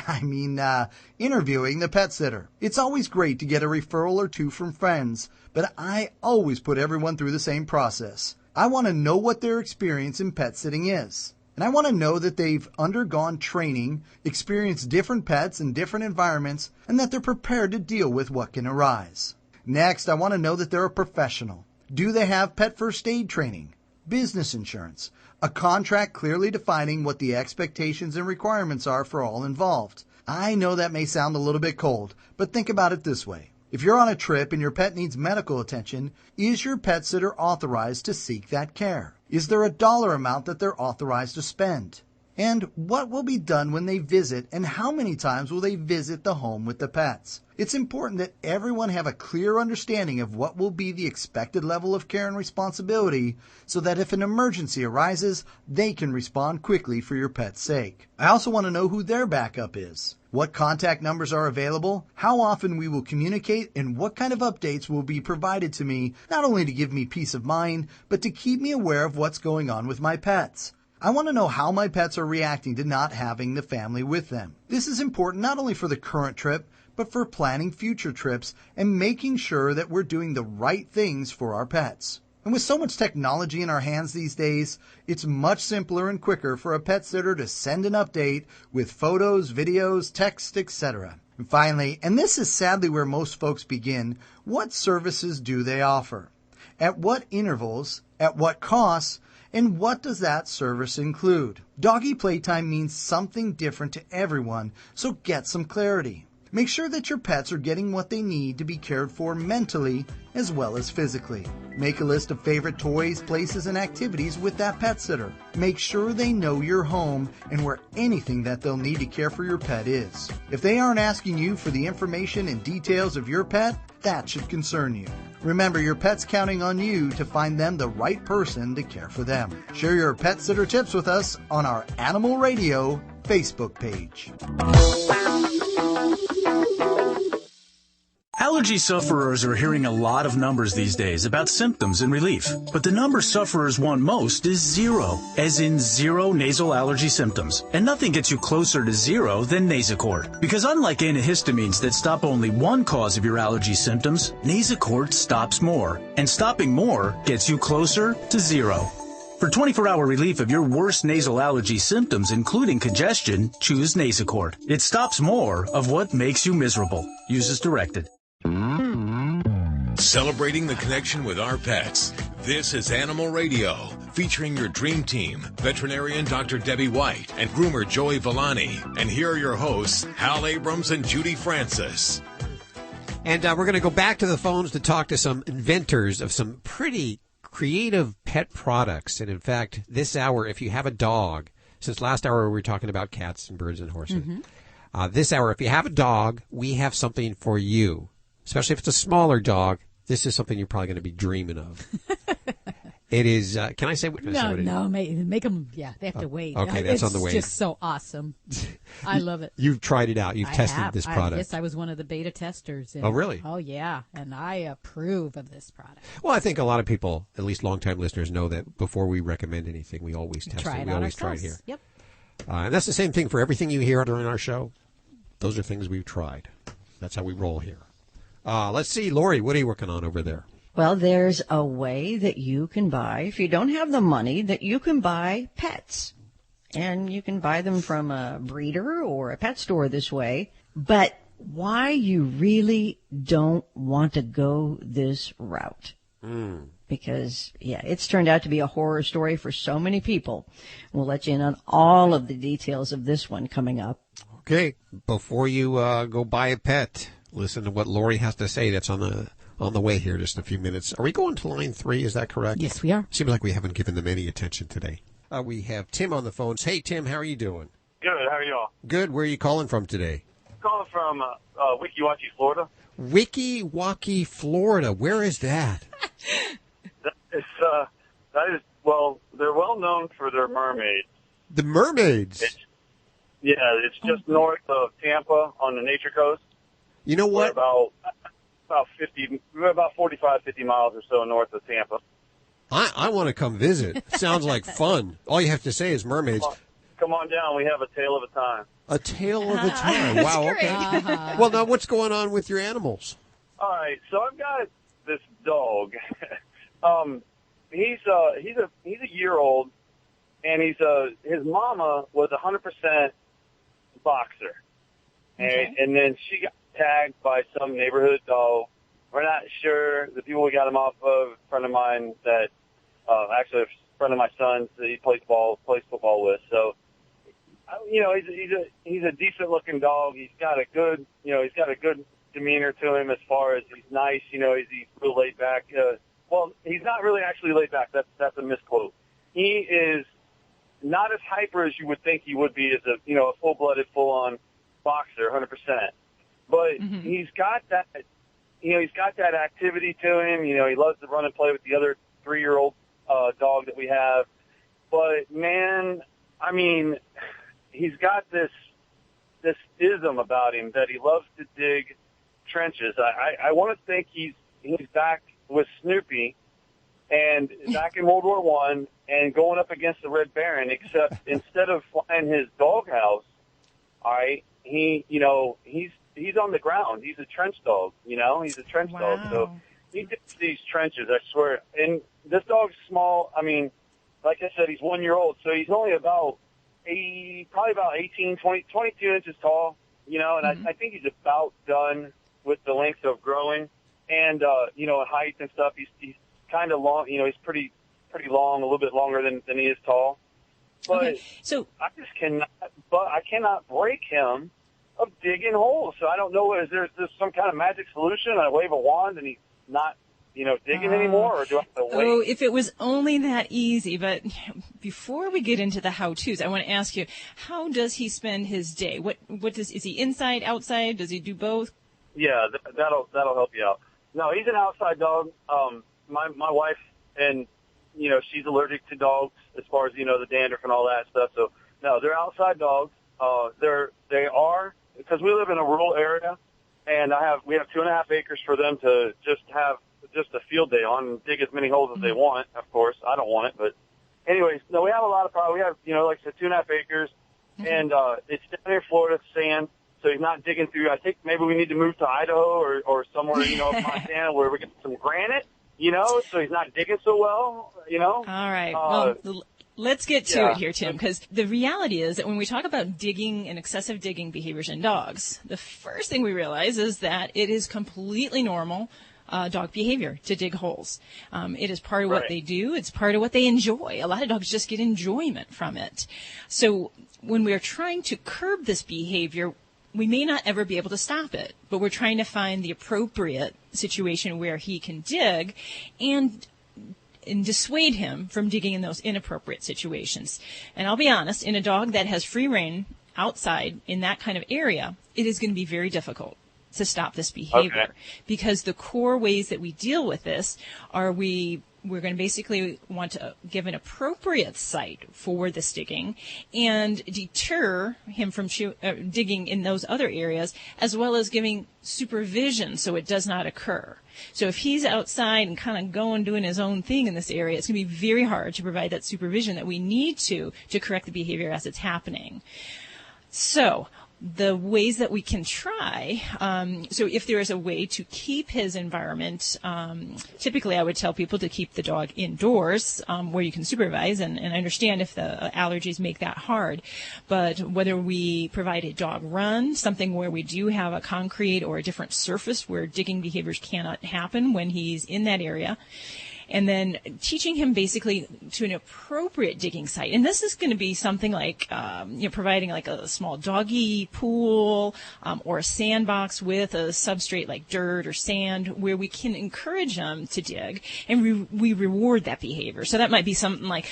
interviewing the pet sitter. It's always great to get a referral or two from friends, but I always put everyone through the same process. I want to know what their experience in pet sitting is. And I want to know that they've undergone training, experienced different pets in different environments, and that they're prepared to deal with what can arise. Next, I want to know that they're a professional. Do they have pet first aid training, business insurance, a contract clearly defining what the expectations and requirements are for all involved? I know that may sound a little bit cold, but think about it this way. If you're on a trip and your pet needs medical attention, is your pet sitter authorized to seek that care? Is there a dollar amount that they're authorized to spend? And what will be done when they visit, and how many times will they visit the home with the pets? It's important that everyone have a clear understanding of what will be the expected level of care and responsibility so that if an emergency arises, they can respond quickly for your pet's sake. I also want to know who their backup is, what contact numbers are available, how often we will communicate, and what kind of updates will be provided to me, not only to give me peace of mind, but to keep me aware of what's going on with my pets. I want to know how my pets are reacting to not having the family with them. This is important not only for the current trip, but for planning future trips and making sure that we're doing the right things for our pets. And with so much technology in our hands these days, it's much simpler and quicker for a pet sitter to send an update with photos, videos, text, etc. And finally, and this is sadly where most folks begin, what services do they offer? At what intervals? At what costs? And what does that service include? Doggy playtime means something different to everyone, so get some clarity. Make sure that your pets are getting what they need to be cared for mentally as well as physically. Make a list of favorite toys, places, and activities with that pet sitter. Make sure they know your home and where anything that they'll need to care for your pet is. If they aren't asking you for the information and details of your pet, that should concern you. Remember, your pet's counting on you to find them the right person to care for them. Share your pet sitter tips with us on our Animal Radio Facebook page. Allergy Allergy sufferers are hearing a lot of numbers these days about symptoms and relief. But the number sufferers want most is 0, as in 0 nasal allergy symptoms. And nothing gets you closer to 0 than Nasacort. Because unlike antihistamines that stop only one cause of your allergy symptoms, Nasacort stops more. And stopping more gets you closer to 0. For 24-hour relief of your worst nasal allergy symptoms, including congestion, choose Nasacort. It stops more of what makes you miserable. Use as directed. Celebrating the connection with our pets. This is Animal Radio, featuring your dream team, veterinarian Dr. Debbie White and groomer Joey Villani. And here are your hosts, Hal Abrams and Judy Francis. And we're going to go back to the phones to talk to some inventors of some pretty creative pet products. And in fact, this hour, if you have a dog, since last hour we were talking about cats and birds and horses, this hour, if you have a dog, we have something for you. Especially if it's a smaller dog, this is something you're probably going to be dreaming of. It is, can I say what it is? No, make them, they have to wait. Okay, that's on the way. It's just so awesome. I love it. You've tried it out. You've tested this product. Yes, I was one of the beta testers. Oh, really? Oh, yeah, and I approve of this product. Well, I think a lot of people, at least longtime listeners, know that before we recommend anything, we always test it. We always try it here. Yep. And that's the same thing for everything you hear during our show. Those are things we've tried. That's how we roll here. Let's see, Lori, what are you working on over there? Well, there's a way that you can buy, if you don't have the money, that you can buy pets. And you can buy them from a breeder or a pet store this way. But why you really don't want to go this route. Because, it's turned out to be a horror story for so many people. We'll let you in on all of the details of this one coming up. Okay, before you go buy a pet, listen to what Lori has to say. That's on the way here, just in a few minutes. Are we going to line 3? Is that correct? Yes, we are. Seems like we haven't given them any attention today. We have Tim on the phone. Hey, Tim, how are you doing? Good. How are y'all? Good. Where are you calling from today? Calling from Weeki-Wachee, Florida. Weeki-Wachee, Florida. Where is that? They're well known for their mermaids. The mermaids? It's just north of Tampa on the Nature Coast. You know what? We're about 45, 50 miles or so north of Tampa. I want to come visit. Sounds like fun. All you have to say is mermaids. Come on down. We have a tale of a time. A tale of a time. Wow, okay. Well, now what's going on with your animals? All right, so I've got this dog. He's a year old, and his mama was 100% boxer, and then she got tagged by some neighborhood dog. We're not sure. The people we got him off of, a friend of mine that actually a friend of my son's that he plays football with. So, he's a decent looking dog. He's got a good demeanor to him as far as he's nice. He's real laid back. Well, he's not really actually laid back. That's a misquote. He is not as hyper as you would think he would be as a full-blooded, full-on boxer, 100%. But he's got that. He's got that activity to him. He loves to run and play with the other 3-year-old dog that we have. But man, I mean, he's got this ism about him that he loves to dig trenches. I want to think he's back with Snoopy and back in World War I and going up against the Red Baron, except instead of flying his doghouse, all right, he's on the ground. He's a trench dog, he's a trench dog. So he digs these trenches, I swear. And this dog's small. I mean, like I said, he's 1 year old, so he's only probably about 18, 20, 22 inches tall, and I think he's about done with the length of growing and, height and stuff. He's kind of long, he's pretty long, a little bit longer than he is tall. But okay, so I cannot break him of digging holes. So I don't know, is there some kind of magic solution? I wave a wand and he's not, digging anymore, or do I have to wait? Oh, if it was only that easy. But before we get into the how-tos, I want to ask you, how does he spend his day? Is he inside, outside? Does he do both? Yeah, that'll help you out. No, he's an outside dog. My wife, and she's allergic to dogs as far as the dandruff and all that stuff. So no, they're outside dogs. They are, because we live in a rural area, and we have 2.5 acres for them to just have just a field day on and dig as many holes as they want. Of course, I don't want it, but anyways, no, we have a lot of problems. We have, like I said, 2.5 acres, and it's down here in Florida, sand, so he's not digging through. I think maybe we need to move to Idaho or somewhere, Montana, where we get some granite, so he's not digging so well, All right. Well, let's get to it here, Tim, because the reality is that when we talk about digging and excessive digging behaviors in dogs, the first thing we realize is that it is completely normal dog behavior to dig holes. It is part of what they do. It's part of what they enjoy. A lot of dogs just get enjoyment from it. So when we're trying to curb this behavior, we may not ever be able to stop it, but we're trying to find the appropriate situation where he can dig and dissuade him from digging in those inappropriate situations. And I'll be honest, in a dog that has free rein outside in that kind of area, it is going to be very difficult to stop this behavior, because the core ways that we deal with this are we're going to basically want to give an appropriate site for this digging and deter him from digging in those other areas, as well as giving supervision so it does not occur. So if he's outside and kind of doing his own thing in this area, it's going to be very hard to provide that supervision that we need to correct the behavior as it's happening. So the ways that we can try, so if there is a way to keep his environment, typically I would tell people to keep the dog indoors where you can supervise, and I understand if the allergies make that hard, but whether we provide a dog run, something where we do have a concrete or a different surface where digging behaviors cannot happen when he's in that area, and then teaching him basically to an appropriate digging site. And this is going to be something like, providing like a small doggy pool or a sandbox with a substrate like dirt or sand where we can encourage him to dig, and we reward that behavior. So that might be something like,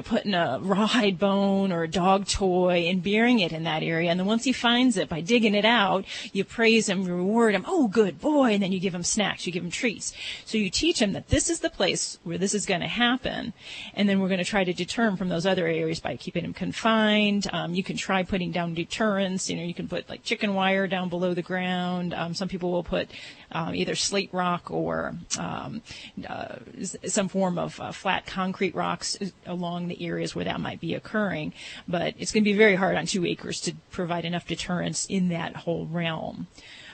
putting a rawhide bone or a dog toy and burying it in that area. And then once he finds it, by digging it out, you praise him, reward him, oh, good boy, and then you give him snacks, you give him treats. So you teach him that this is the place where this is going to happen, and then we're going to try to deter him from those other areas by keeping him confined. You can try putting down deterrents. You can put like chicken wire down below the ground. Some people will put either slate rock or some form of flat concrete rocks along the areas where that might be occurring. But it's going to be very hard on 2 acres to provide enough deterrence in that whole realm.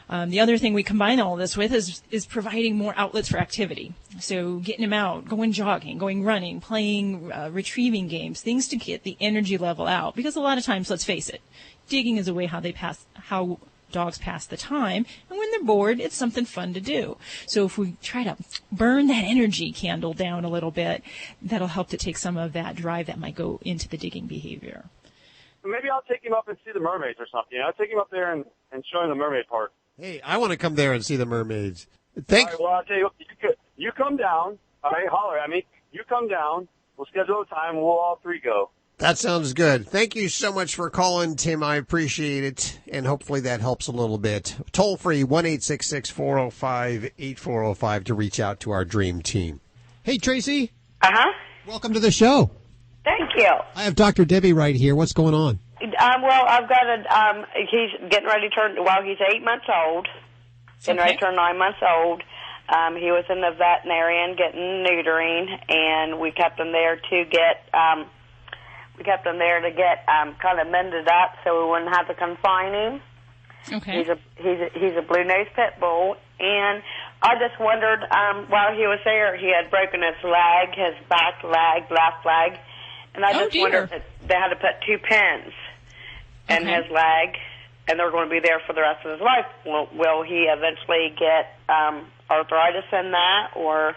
The other thing we combine all this with is providing more outlets for activity. So getting him out, going jogging, going running, playing retrieving games, things to get the energy level out. Because a lot of times, let's face it, digging is a way how dogs pass the time. And when they're bored, it's something fun to do. So if we try to burn that energy candle down a little bit, that'll help to take some of that drive that might go into the digging behavior. Maybe I'll take him up and see the mermaids or something. I'll take him up there and show him the mermaid park. Hey, I want to come there and see the mermaids. Thanks. All right, well, I'll tell you what, you come down. All right, holler at me. You come down. We'll schedule a time. We'll all 3 go. That sounds good. Thank you so much for calling, Tim. I appreciate it, and hopefully that helps a little bit. Toll free, 1-866-405-8405 to reach out to our dream team. Hey, Tracy. Uh-huh. Welcome to the show. Thank you. I have Dr. Debbie right here. What's going on? Well, I've got he's getting ready to turn, he's 8 months old, getting ready to turn 9 months old. He was in the veterinarian getting neutering, and we kept him there to get, kind of mended up so we wouldn't have to confine him. Okay. He's a blue-nosed pit bull, and I just wondered, while he was there, he had broken his leg, his back leg, left leg, and I just wondered if they had to put 2 pins in his leg, and they're going to be there for the rest of his life. Will he eventually get arthritis in that, or?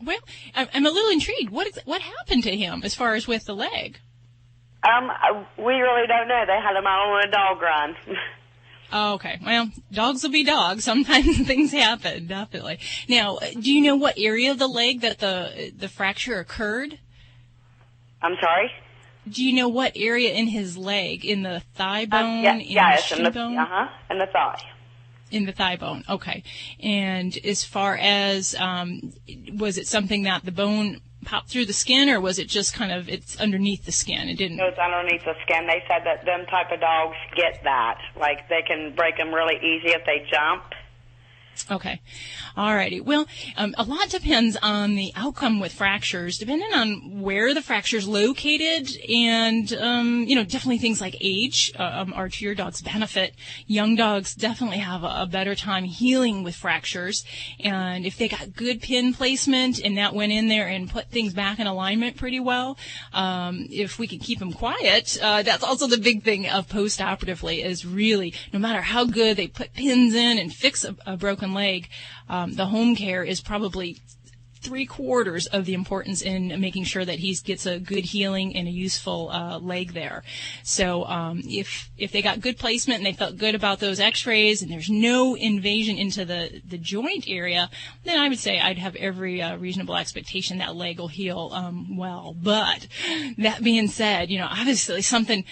Well, I'm a little intrigued. What happened to him as far as with the leg? We really don't know. They had him out on a dog run. Oh, okay. Well, dogs will be dogs. Sometimes things happen, definitely. Now, do you know what area of the leg that the fracture occurred? I'm sorry? Do you know what area in his leg? In the thigh bone? Yes, in the shin bone? In the thigh. In the thigh bone, okay. And as far as, was it something that the bone pop through the skin, or was it just kind of, it's underneath the skin? It didn't. It was underneath the skin. They said that them type of dogs get that. Like, they can break them really easy if they jump. Okay. All righty. Well, a lot depends on the outcome with fractures, depending on where the fracture's located, and, definitely things like age are to your dog's benefit. Young dogs definitely have a better time healing with fractures, and if they got good pin placement and that went in there and put things back in alignment pretty well, if we could keep them quiet, that's also the big thing of post-operatively, is really, no matter how good they put pins in and fix a broken leg, the home care is probably 3/4 of the importance in making sure that he gets a good healing and a useful leg there. So if they got good placement and they felt good about those x-rays and there's no invasion into the joint area, then I would say I'd have every reasonable expectation that leg will heal well. But that being said, obviously something,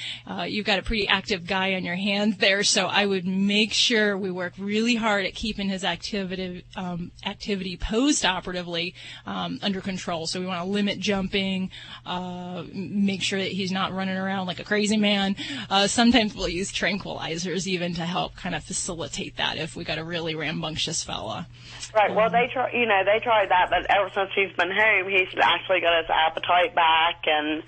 you've got a pretty active guy on your hands there, so I would make sure we work really hard at keeping his activity post-operatively under control. So we want to limit jumping, make sure that he's not running around like a crazy man. Sometimes we'll use tranquilizers even to help kind of facilitate that if we got a really rambunctious fella. Right. Well, they tried that, but ever since he's been home, he's actually got his appetite back, and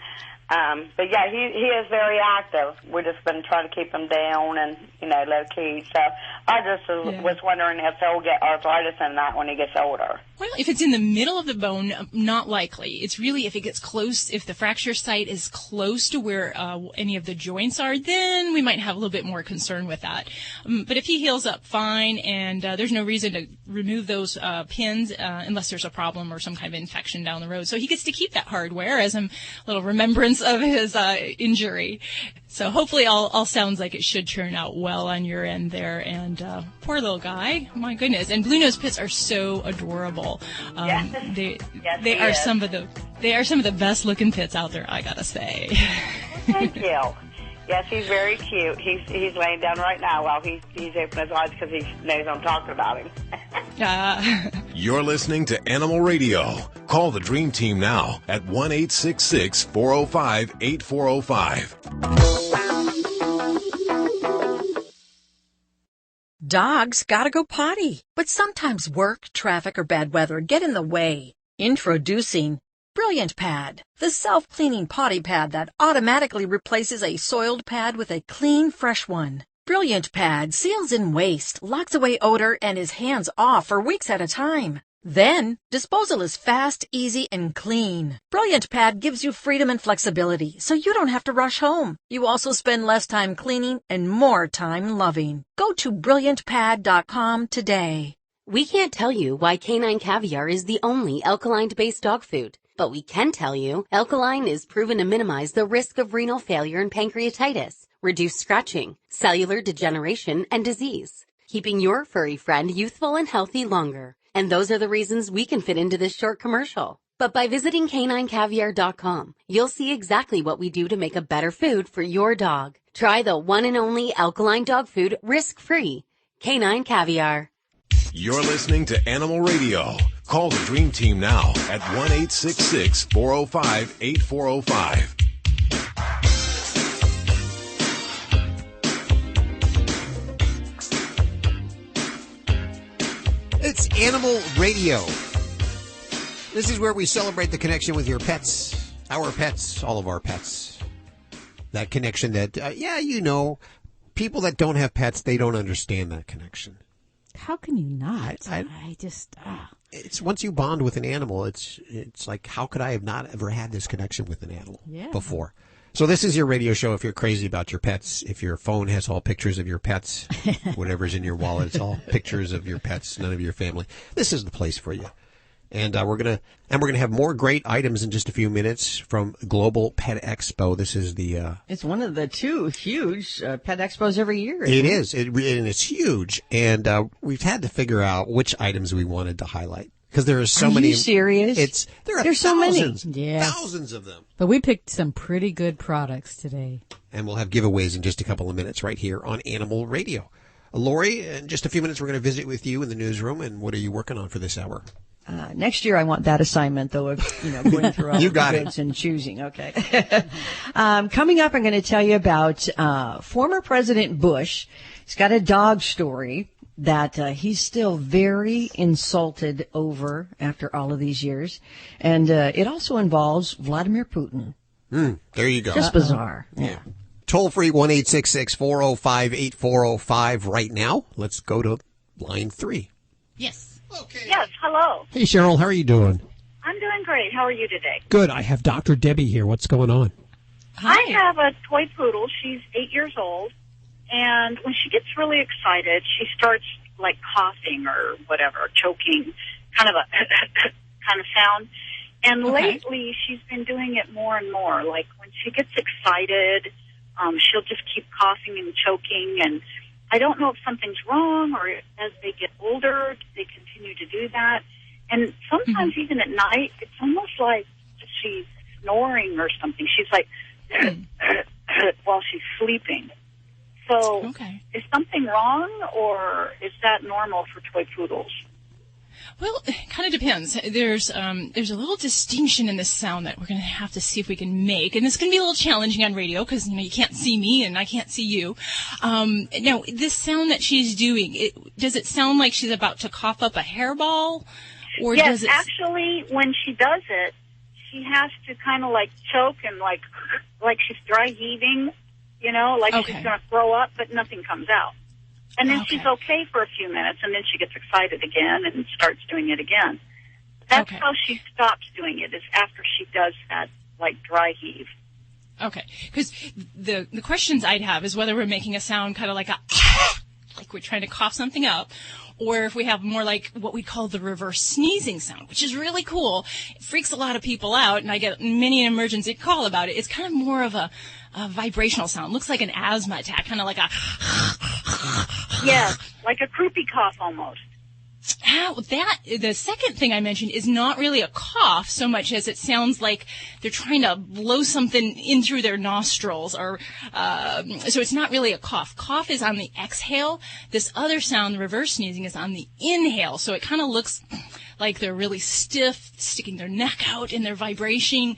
but yeah, he is very active. We've just been trying to keep him down and, low key. So I just was wondering if he'll get arthritis in that when he gets older. Well, if it's in the middle of the bone, not likely. It's really if it gets close, if the fracture site is close to where any of the joints are, then we might have a little bit more concern with that. But if he heals up fine and there's no reason to remove those pins unless there's a problem or some kind of infection down the road. So he gets to keep that hardware as a little remembrance of his injury. So hopefully all sounds like it should turn out well on your end there. And poor little guy, my goodness. And blue nose pits are so adorable. They are some of the best looking pits out there, I gotta say. Thank you. Yes, he's very cute. He's laying down right now while he's opening his eyes because he knows I'm talking about him. You're listening to Animal Radio. Call the Dream Team now at 1-866-405-8405. Dogs gotta go potty, but sometimes work, traffic, or bad weather get in the way. Introducing Brilliant Pad, the self-cleaning potty pad that automatically replaces a soiled pad with a clean, fresh one. Brilliant Pad seals in waste, locks away odor, and is hands-off for weeks at a time. Then, disposal is fast, easy, and clean. Brilliant Pad gives you freedom and flexibility, so you don't have to rush home. You also spend less time cleaning and more time loving. Go to BrilliantPad.com today. We can't tell you why Canine Caviar is the only alkaline-based dog food, but we can tell you alkaline is proven to minimize the risk of renal failure and pancreatitis, reduce scratching, cellular degeneration, and disease, keeping your furry friend youthful and healthy longer. And those are the reasons we can fit into this short commercial. But by visiting caninecaviar.com, you'll see exactly what we do to make a better food for your dog. Try the one and only alkaline dog food risk-free. Canine Caviar. You're listening to Animal Radio. Call the Dream Team now at 1-866-405-8405. It's Animal Radio. This is where we celebrate the connection with your pets, our pets, all of our pets. That connection that, people that don't have pets, they don't understand that connection. How can you not? It's once you bond with an animal, it's like, how could I have not ever had this connection with an animal before? So this is your radio show if you're crazy about your pets. If your phone has all pictures of your pets, whatever's in your wallet, it's all pictures of your pets, none of your family. This is the place for you. And we're gonna have more great items in just a few minutes from Global Pet Expo. This is it's one of the two huge pet expos every year. It is, and it's huge. And we've had to figure out which items we wanted to highlight. Because there are so many. Are you serious? There's thousands. So many. Yeah. Thousands of them. But we picked some pretty good products today. And we'll have giveaways in just a couple of minutes right here on Animal Radio. Lori, in just a few minutes, we're going to visit with you in the newsroom. And what are you working on for this hour? Next year, I want that assignment, though, of going through all You the got it. goods and choosing. Okay. Coming up, I'm going to tell you about former President Bush. He's got a dog story that he's still very insulted over after all of these years, and it also involves Vladimir Putin. There you go. Just bizarre. Yeah. Toll free 1-866-405-8405 right now. Let's go to line 3. Yes. Yes, hello. Hey, Cheryl, how are you doing? I'm doing great. How are you today? Good. I have Dr. Debbie here. What's going on? I have a toy poodle. She's 8 years old, and when she gets really excited, she starts like coughing or whatever, choking, kind of a kind of sound. And lately, she's been doing it more and more. Like when she gets excited, she'll just keep coughing and choking, and I don't know if something's wrong or as they get older, they continue to do that. And sometimes even at night, it's almost like she's snoring or something. She's like, while she's sleeping. So is something wrong, or is that normal for toy poodles? Well, it kind of depends. There's a little distinction in this sound that we're going to have to see if we can make, and it's going to be a little challenging on radio because you can't see me and I can't see you. Now, this sound that she's doing, does it sound like she's about to cough up a hairball, or yes, does it? Actually, when she does it, she has to kind of like choke and like she's dry heaving, like she's going to throw up, but nothing comes out. And then she's okay for a few minutes, and then she gets excited again and starts doing it again. That's how she stops doing it, is after she does that, like, dry heave. Okay, because the questions I'd have is whether we're making a sound kind of like like we're trying to cough something up, or if we have more like what we call the reverse sneezing sound, which is really cool. It freaks a lot of people out, and I get many an emergency call about it. It's kind of more of a vibrational sound. Looks like an asthma attack, kind of like a... Yes, like a croupy cough almost. The second thing I mentioned is not really a cough so much as it sounds like they're trying to blow something in through their nostrils, or so it's not really a cough. Cough is on the exhale. This other sound, the reverse sneezing, is on the inhale. So it kind of looks like they're really stiff, sticking their neck out, and they're vibrational.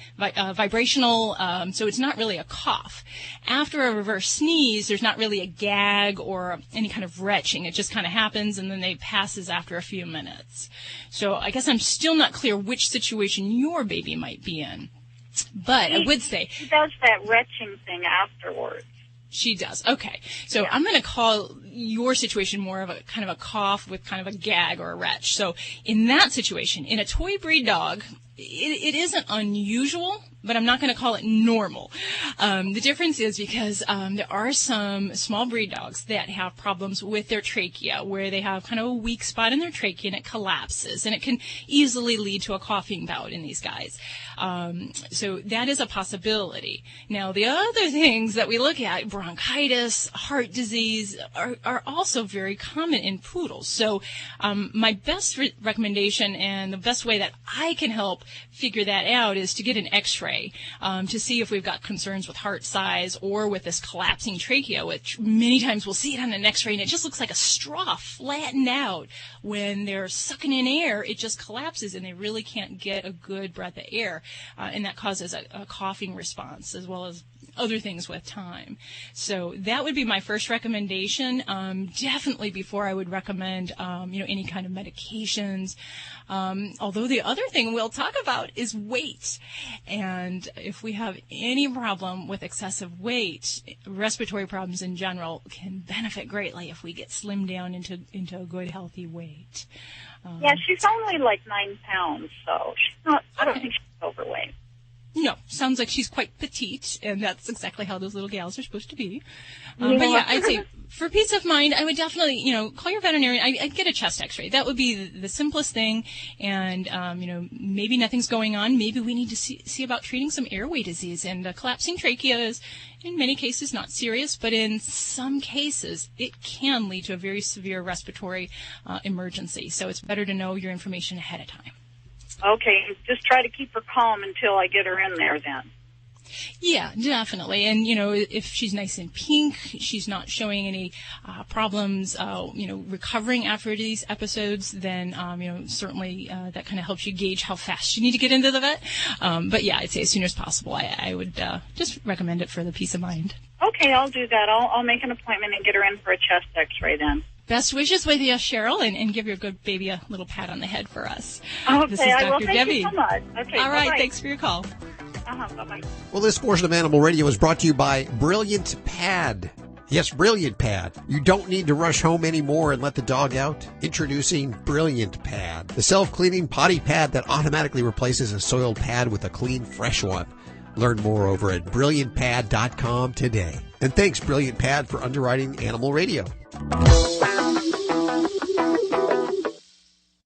So it's not really a cough. After a reverse sneeze, there's not really a gag or any kind of retching. It just kind of happens, and then it passes after a few minutes. So I guess I'm still not clear which situation your baby might be in. But I would say... She does that retching thing afterwards. She does. Okay. So I'm going to call your situation more of a kind of a cough with kind of a gag or a retch. So in that situation, in a toy breed dog, it isn't unusual, but I'm not going to call it normal. The difference is because there are some small breed dogs that have problems with their trachea, where they have kind of a weak spot in their trachea and it collapses, and it can easily lead to a coughing bout in these guys. So that is a possibility. Now, the other things that we look at, bronchitis, heart disease, are also very common in poodles. So my best recommendation and the best way that I can help figure that out is to get an x-ray to see if we've got concerns with heart size or with this collapsing trachea, which many times we'll see it on an x-ray and it just looks like a straw flattened out. When they're sucking in air, it just collapses and they really can't get a good breath of air, and that causes a coughing response as well as other things with time. So that would be my first recommendation. Definitely before I would recommend, any kind of medications. Although the other thing we'll talk about is weight. And if we have any problem with excessive weight, respiratory problems in general can benefit greatly if we get slimmed down into a good, healthy weight. Yeah, she's only like 9 pounds, so she's not, I don't think she's overweight. No, sounds like she's quite petite, and that's exactly how those little gals are supposed to be. Yeah. But yeah, I'd say for peace of mind, I would definitely, call your veterinarian. I'd get a chest x-ray. That would be the simplest thing. And, maybe nothing's going on. Maybe we need to see about treating some airway disease. And collapsing trachea is, in many cases, not serious, but in some cases, it can lead to a very severe respiratory emergency. So it's better to know your information ahead of time. Okay, just try to keep her calm until I get her in there then. Yeah, definitely. And, if she's nice and pink, she's not showing any problems, recovering after these episodes, then, certainly that kind of helps you gauge how fast you need to get into the vet. But yeah, I'd say as soon as possible. I would just recommend it for the peace of mind. Okay, I'll do that. I'll make an appointment and get her in for a chest x-ray then. Best wishes with you, Cheryl, and give your good baby a little pat on the head for us. Okay, this is Dr. I will. Thank Debbie. You so much. Okay, all right, bye-bye. thanks for your call. Bye-bye. Well, this portion of Animal Radio is brought to you by Brilliant Pad. Yes, Brilliant Pad. You don't need to rush home anymore and let the dog out. Introducing Brilliant Pad, the self-cleaning potty pad that automatically replaces a soiled pad with a clean, fresh one. Learn more over at brilliantpad.com today. And thanks, Brilliant Pad, for underwriting Animal Radio.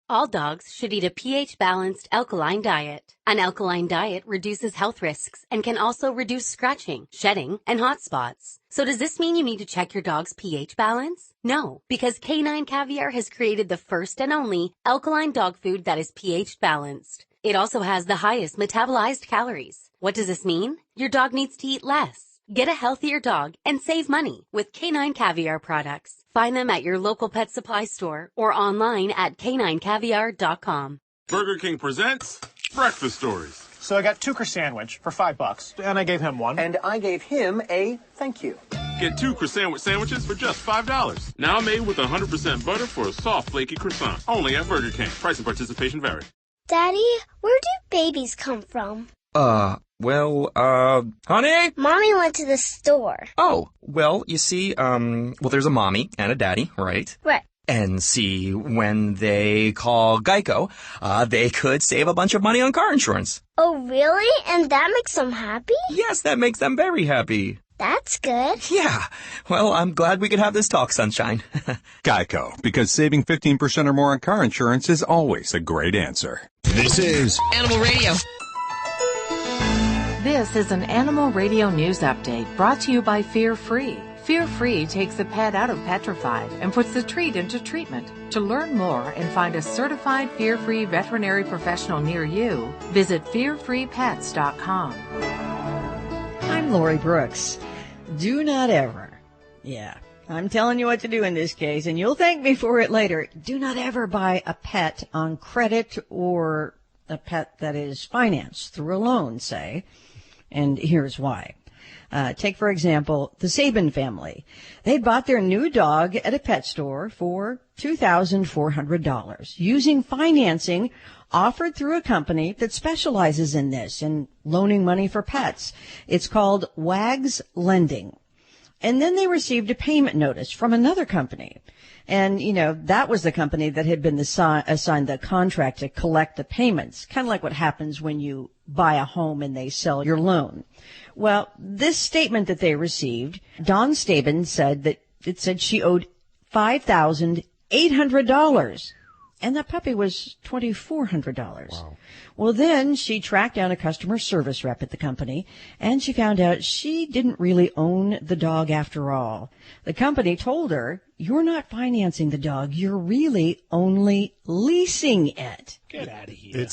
All dogs should eat a pH-balanced alkaline diet. An alkaline diet reduces health risks and can also reduce scratching, shedding, and hot spots. So does this mean you need to check your dog's pH balance? No, because Canine Caviar has created the first and only alkaline dog food that is pH balanced. It also has the highest metabolized calories. What does this mean? Your dog needs to eat less. Get a healthier dog and save money with Canine Caviar products. Find them at your local pet supply store or online at caninecaviar.com. Burger King presents Breakfast Stories. So I got 2 sandwich for $5, and I gave him one. And I gave him a thank you. Get 2 sandwiches for just $5. Now made with 100% butter for a soft, flaky croissant. Only at Burger King. Price and participation vary. Daddy, where do babies come from? Honey? Mommy went to the store. Oh, well, you see, there's a mommy and a daddy, right? Right. And see, when they call Geico, they could save a bunch of money on car insurance. Oh, really? And that makes them happy? Yes, that makes them very happy. That's good. Yeah. Well, I'm glad we could have this talk, Sunshine. Geico, because saving 15% or more on car insurance is always a great answer. This is Animal Radio. This is an Animal Radio news update brought to you by Fear Free. Fear Free takes the pet out of petrified and puts the treat into treatment. To learn more and find a certified fear-free veterinary professional near you, visit fearfreepets.com. I'm Lori Brooks. Do not ever, I'm telling you what to do in this case, and you'll thank me for it later. Do not ever buy a pet on credit or a pet that is financed through a loan, say. And here's why. Take, for example, the Sabin family. They'd bought their new dog at a pet store for $2,400 using financing offered through a company that specializes in this, in loaning money for pets. It's called Wags Lending. And then they received a payment notice from another company. And, that was the company that had been assigned the contract to collect the payments, kind of like what happens when you buy a home and they sell your loan. Well, this statement that they received, Dawn Sabin said that it said she owed $5,800. And that puppy was $2,400. Wow. Well, then she tracked down a customer service rep at the company, and she found out she didn't really own the dog after all. The company told her, "You're not financing the dog. You're really only leasing it." Get out of here.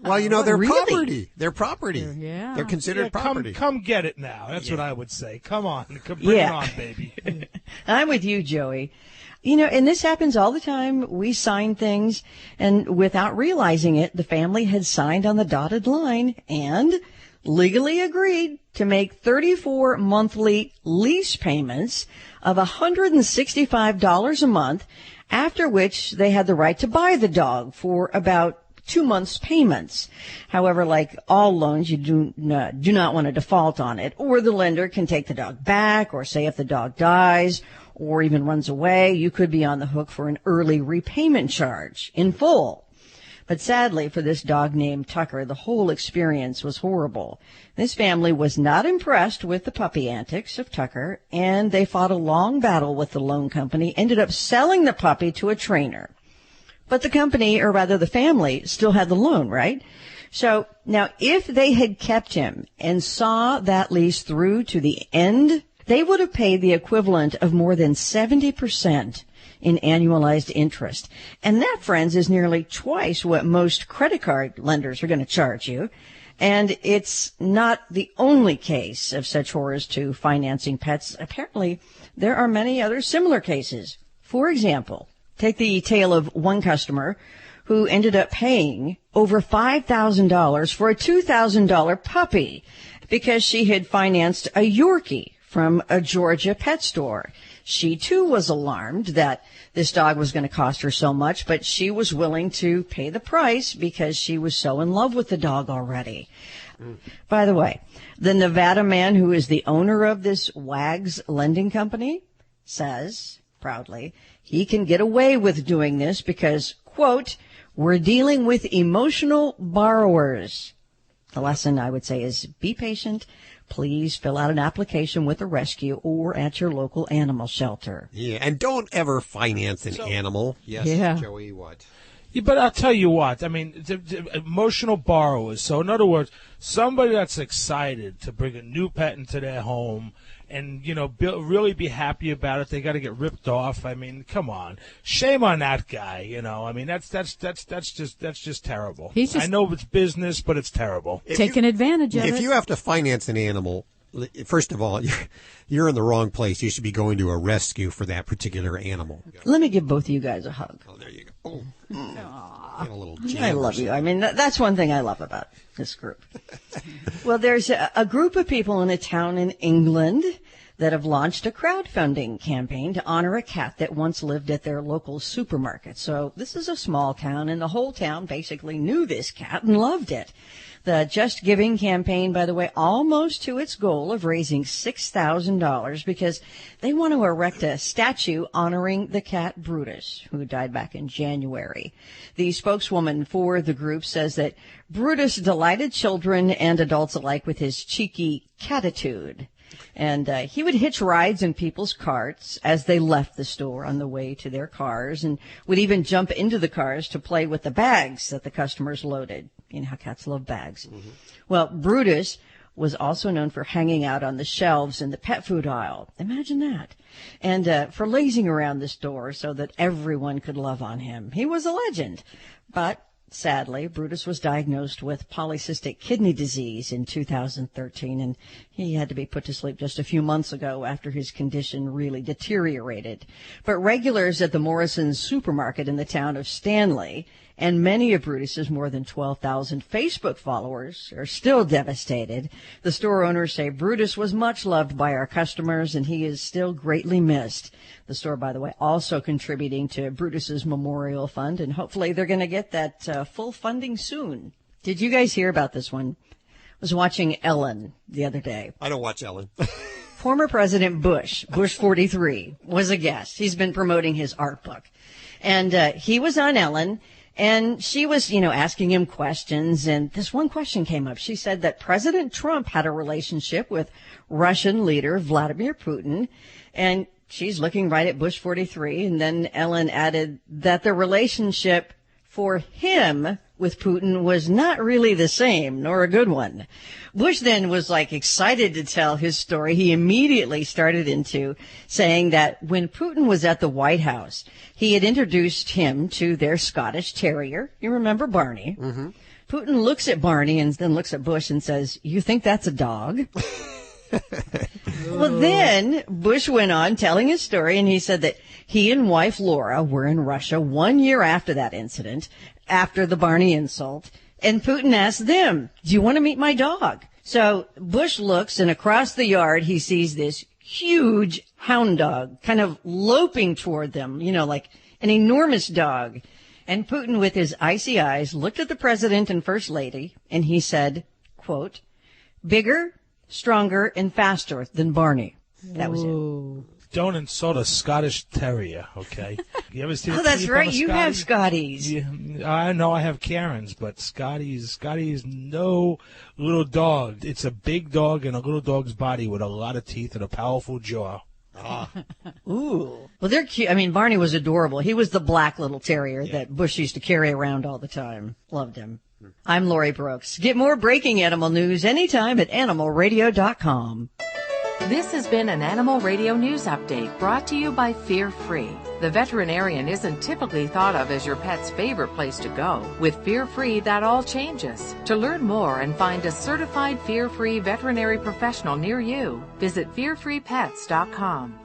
They're really? property. They're property. Yeah. They're considered property. Come get it now. That's what I would say. Come on. Bring it on, baby. I'm with you, Joey. And this happens all the time. We sign things, and without realizing it, the family had signed on the dotted line and legally agreed to make 34 monthly lease payments of $165 a month, after which they had the right to buy the dog for about 2 months' payments. However, like all loans, you do not want to default on it, or the lender can take the dog back, or say if the dog dies or even runs away, you could be on the hook for an early repayment charge in full. But sadly for this dog named Tucker, the whole experience was horrible. This family was not impressed with the puppy antics of Tucker, and they fought a long battle with the loan company, ended up selling the puppy to a trainer. But the company, or rather the family, still had the loan, right? So now if they had kept him and saw that lease through to the end, they would have paid the equivalent of more than 70% in annualized interest. And that, friends, is nearly twice what most credit card lenders are going to charge you. And it's not the only case of such horrors to financing pets. Apparently, there are many other similar cases. For example, take the tale of one customer who ended up paying over $5,000 for a $2,000 puppy because she had financed a Yorkie from a Georgia pet store. She, too, was alarmed that this dog was going to cost her so much, but she was willing to pay the price because she was so in love with the dog already. By the way, the Nevada man who is the owner of this Wags lending company says, proudly, he can get away with doing this because, quote, we're dealing with emotional borrowers. The lesson, I would say, is be patient. Please fill out an application with a rescue or at your local animal shelter. Yeah, and don't ever finance an animal. Yes, yeah. Joey, what? Yeah, but I'll tell you what. I mean, the emotional borrowers. So, in other words, somebody that's excited to bring a new pet into their home and, you know, really be happy about it, they got to get ripped off. I mean, come on, shame on that guy. You know, I mean, that's just terrible. I know it's business, but it's terrible. Taking advantage of it. If you have to finance an animal, first of all, you're in the wrong place. You should be going to a rescue for that particular animal. Let me give both of you guys a hug. Oh, there you go. Oh. Get a little I love you. I mean, that's one thing I love about this group. Well, there's a group of people in a town in England that have launched a crowdfunding campaign to honor a cat that once lived at their local supermarket. So this is a small town, and the whole town basically knew this cat and loved it. The Just Giving campaign, by the way, almost to its goal of raising $6,000 because they want to erect a statue honoring the cat Brutus, who died back in January. The spokeswoman for the group says that Brutus delighted children and adults alike with his cheeky catitude. And he would hitch rides in people's carts as they left the store on the way to their cars, and would even jump into the cars to play with the bags that the customers loaded. You know how cats love bags. Mm-hmm. Well, Brutus was also known for hanging out on the shelves in the pet food aisle. Imagine that. And for lazing around the store so that everyone could love on him. He was a legend. But sadly, Brutus was diagnosed with polycystic kidney disease in 2013, and he had to be put to sleep just a few months ago after his condition really deteriorated. But regulars at the Morrison's supermarket in the town of Stanley and many of Brutus's more than 12,000 Facebook followers are still devastated. The store owners say Brutus was much loved by our customers, and he is still greatly missed. The store, by the way, also contributing to Brutus's memorial fund, and hopefully they're going to get that full funding soon. Did you guys hear about this one? I was watching Ellen the other day. I don't watch Ellen. Former President Bush 43, was a guest. He's been promoting his art book. And he was on Ellen, and she was, asking him questions, and this one question came up. She said that President Trump had a relationship with Russian leader Vladimir Putin, and she's looking right at Bush 43, and then Ellen added that the relationship for him with Putin was not really the same, nor a good one. Bush then was excited to tell his story. He immediately started into saying that when Putin was at the White House, he had introduced him to their Scottish Terrier. You remember Barney? Mm-hmm. Putin looks at Barney and then looks at Bush and says, "You think that's a dog?" Well, then Bush went on telling his story, and he said that he and wife Laura were in Russia 1 year after that incident, after the Barney insult, and Putin asked them, "Do you want to meet my dog?" So Bush looks, and across the yard he sees this huge hound dog kind of loping toward them, like an enormous dog. And Putin, with his icy eyes, looked at the president and first lady, and he said, quote, "Bigger, stronger, and faster than Barney." That was it. Don't insult a Scottish Terrier, okay? You ever see? Oh, that's right. You have Scotties. Yeah, I know I have Karens, but Scotty is no little dog. It's a big dog in a little dog's body with a lot of teeth and a powerful jaw. Ah. Ooh. Well, they're cute. I mean, Barney was adorable. He was the black little terrier that Bush used to carry around all the time. Loved him. I'm Lori Brooks. Get more breaking animal news anytime at animalradio.com. This has been an Animal Radio News Update brought to you by Fear Free. The veterinarian isn't typically thought of as your pet's favorite place to go. With Fear Free, that all changes. To learn more and find a certified Fear Free veterinary professional near you, visit fearfreepets.com.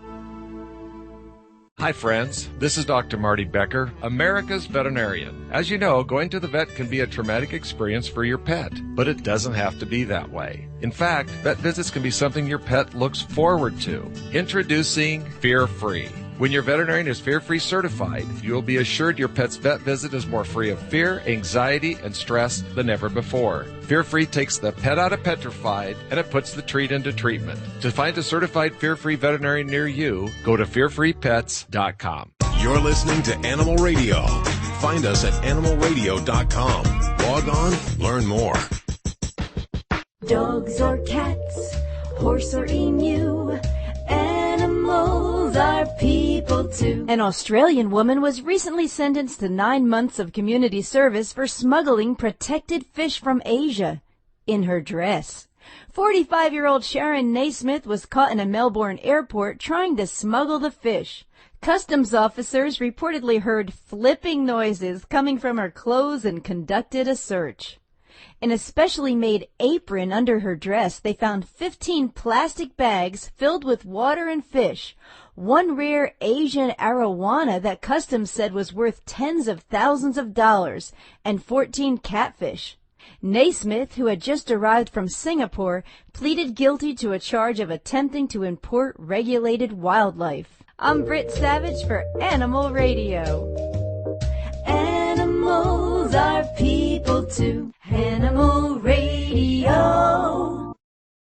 Hi friends, this is Dr. Marty Becker, America's veterinarian. As you know, going to the vet can be a traumatic experience for your pet, but it doesn't have to be that way. In fact, vet visits can be something your pet looks forward to. Introducing Fear Free. When your veterinarian is Fear Free certified, you will be assured your pet's vet visit is more free of fear, anxiety, and stress than ever before. Fear Free takes the pet out of petrified and it puts the treat into treatment. To find a certified Fear Free veterinarian near you, go to fearfreepets.com. You're listening to Animal Radio. Find us at animalradio.com. Log on, learn more. Dogs or cats, horse or emu, animals are people too. An Australian woman was recently sentenced to 9 months of community service for smuggling protected fish from Asia in her dress. 45-year-old Sharon Naismith was caught in a Melbourne airport trying to smuggle the fish. Customs officers reportedly heard flipping noises coming from her clothes and conducted a search. In a specially made apron under her dress, they found 15 plastic bags filled with water and fish, one rare Asian arowana that Customs said was worth tens of thousands of dollars, and 14 catfish. Naismith, who had just arrived from Singapore, pleaded guilty to a charge of attempting to import regulated wildlife. I'm Britt Savage for Animal Radio. Animals are people too. Animal Radio.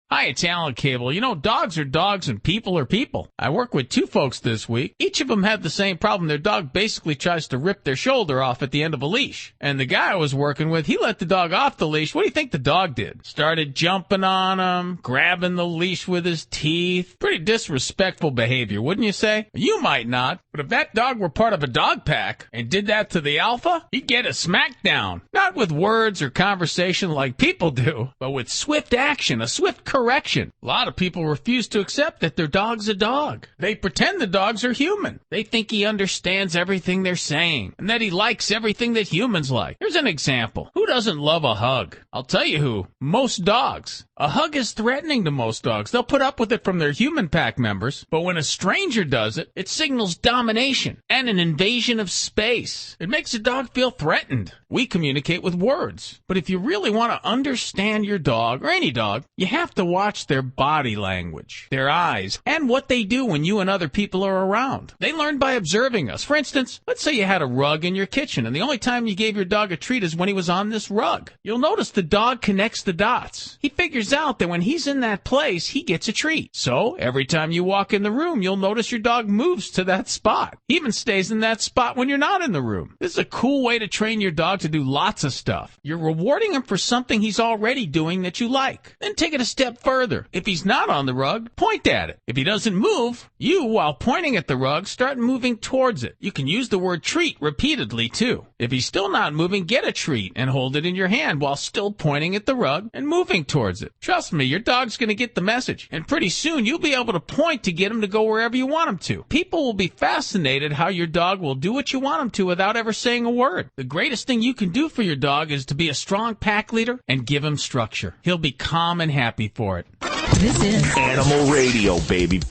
Hi, it's Alan Cable. You know, dogs are dogs and people are people. I work with two folks this week. Each of them had the same problem. Their dog basically tries to rip their shoulder off at the end of a leash. And the guy I was working with, he let the dog off the leash. What do you think the dog did? Started jumping on him, grabbing the leash with his teeth. Pretty disrespectful behavior, wouldn't you say? You might not, but if that dog were part of a dog pack and did that to the alpha, he'd get a smackdown. Not with words or conversation like people do, but with swift action, a swift correction. A lot of people refuse to accept that their dog's a dog. They pretend the dogs are human. They think he understands everything they're saying and that he likes everything that humans like. Here's an example. Who doesn't love a hug? I'll tell you who. Most dogs. A hug is threatening to most dogs. They'll put up with it from their human pack members, but when a stranger does it, it signals domination and an invasion of space. It makes a dog feel threatened. We communicate with words, but if you really want to understand your dog, or any dog, you have to watch their body language, their eyes, and what they do when you and other people are around. They learn by observing us. For instance, let's say you had a rug in your kitchen, and the only time you gave your dog a treat is when he was on this rug. You'll notice the dog connects the dots. He figures out that when he's in that place, he gets a treat. So, every time you walk in the room, you'll notice your dog moves to that spot. He even stays in that spot when you're not in the room. This is a cool way to train your dog to do lots of stuff. You're rewarding him for something he's already doing that you like. Then take it a step further. If he's not on the rug, point at it. If he doesn't move, you, while pointing at the rug, start moving towards it. You can use the word treat repeatedly, too. If he's still not moving, get a treat and hold it in your hand while still pointing at the rug and moving towards it. Trust me, your dog's going to get the message, and pretty soon you'll be able to point to get him to go wherever you want him to. People will be fascinated how your dog will do what you want him to without ever saying a word. The greatest thing you can do for your dog is to be a strong pack leader and give him structure. He'll be calm and happy for it. This is Animal Radio, baby.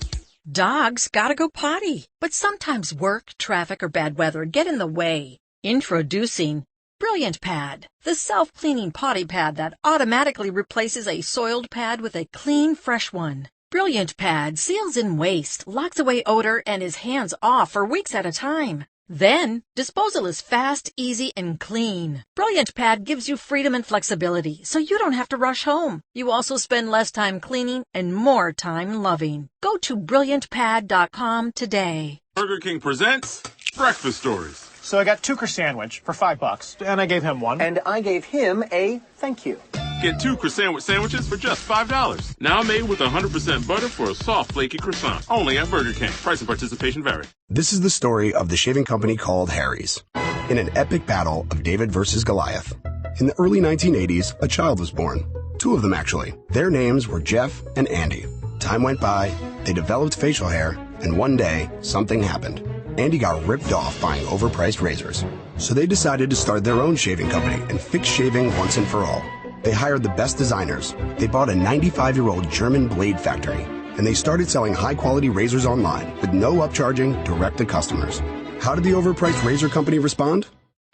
Dogs gotta go potty, but sometimes work, traffic, or bad weather get in the way. Introducing Brilliant Pad, the self-cleaning potty pad that automatically replaces a soiled pad with a clean, fresh one. Brilliant Pad seals in waste, locks away odor, and is hands-off for weeks at a time. Then, disposal is fast, easy, and clean. Brilliant Pad gives you freedom and flexibility, so you don't have to rush home. You also spend less time cleaning and more time loving. Go to BrilliantPad.com today. Burger King presents Breakfast Stories. So I got Tucker sandwich for $5, and I gave him one. And I gave him a thank you. Get 2 croissant sandwiches for just $5. Now made with 100% butter for a soft, flaky croissant. Only at Burger King. Price and participation vary. This is the story of the shaving company called Harry's. In an epic battle of David versus Goliath. In the early 1980s, a child was born. 2 of them, actually. Their names were Jeff and Andy. Time went by, they developed facial hair, and one day, something happened. Andy got ripped off buying overpriced razors. So they decided to start their own shaving company and fix shaving once and for all. They hired the best designers. They bought a 95-year-old German blade factory. And they started selling high-quality razors online with no upcharging direct to customers. How did the overpriced razor company respond?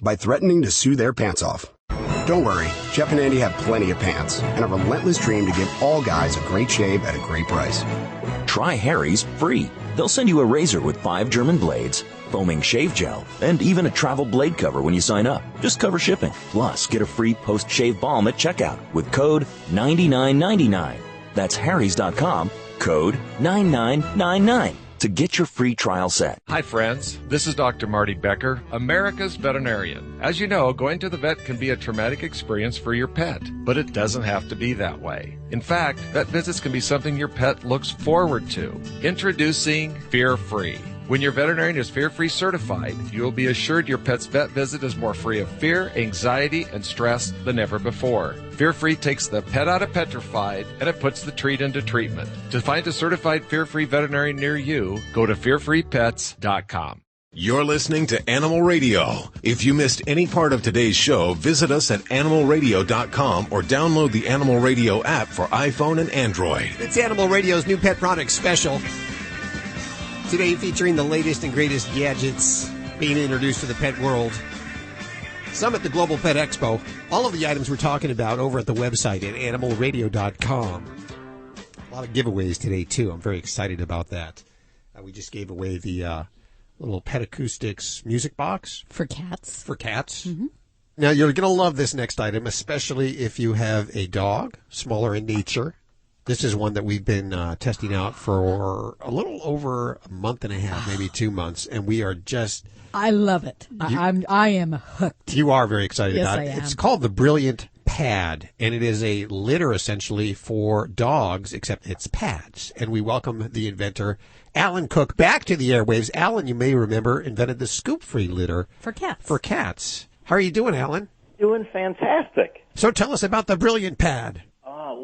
By threatening to sue their pants off. Don't worry, Jeff and Andy have plenty of pants and a relentless dream to give all guys a great shave at a great price. Try Harry's free. They'll send you a razor with 5 German blades, foaming shave gel, and even a travel blade cover when you sign up. Just cover shipping. Plus, get a free post-shave balm at checkout with code 9999. That's harrys.com, code 9999. to get your free trial set. Hi friends, this is Dr. Marty Becker, America's veterinarian. As you know, going to the vet can be a traumatic experience for your pet, but it doesn't have to be that way. In fact, vet visits can be something your pet looks forward to. Introducing Fear Free. When your veterinarian is fear-free certified, you will be assured your pet's vet visit is more free of fear, anxiety, and stress than ever before. Fear-free takes the pet out of petrified, and it puts the treat into treatment. To find a certified fear-free veterinarian near you, go to fearfreepets.com. You're listening to Animal Radio. If you missed any part of today's show, visit us at animalradio.com or download the Animal Radio app for iPhone and Android. It's Animal Radio's new pet products special. Today featuring the latest and greatest gadgets being introduced to the pet world. Some at the Global Pet Expo. All of the items we're talking about over at the website at animalradio.com. A lot of giveaways today, too. I'm very excited about that. We just gave away the little Pet Acoustics music box. For cats. For cats. Mm-hmm. Now, you're going to love this next item, especially if you have a dog, smaller in nature. This is one that we've been testing out for a little over a month and a half, maybe 2 months, and we are just... I love it. I am hooked. You are very excited yes, about it. I am. It's called the Brilliant Pad, and it is a litter essentially for dogs, except it's pads. And we welcome the inventor, Alan Cook, back to the airwaves. Alan, you may remember, invented the scoop-free litter. For cats. For cats. How are you doing, Alan? Doing fantastic. So tell us about the Brilliant Pad.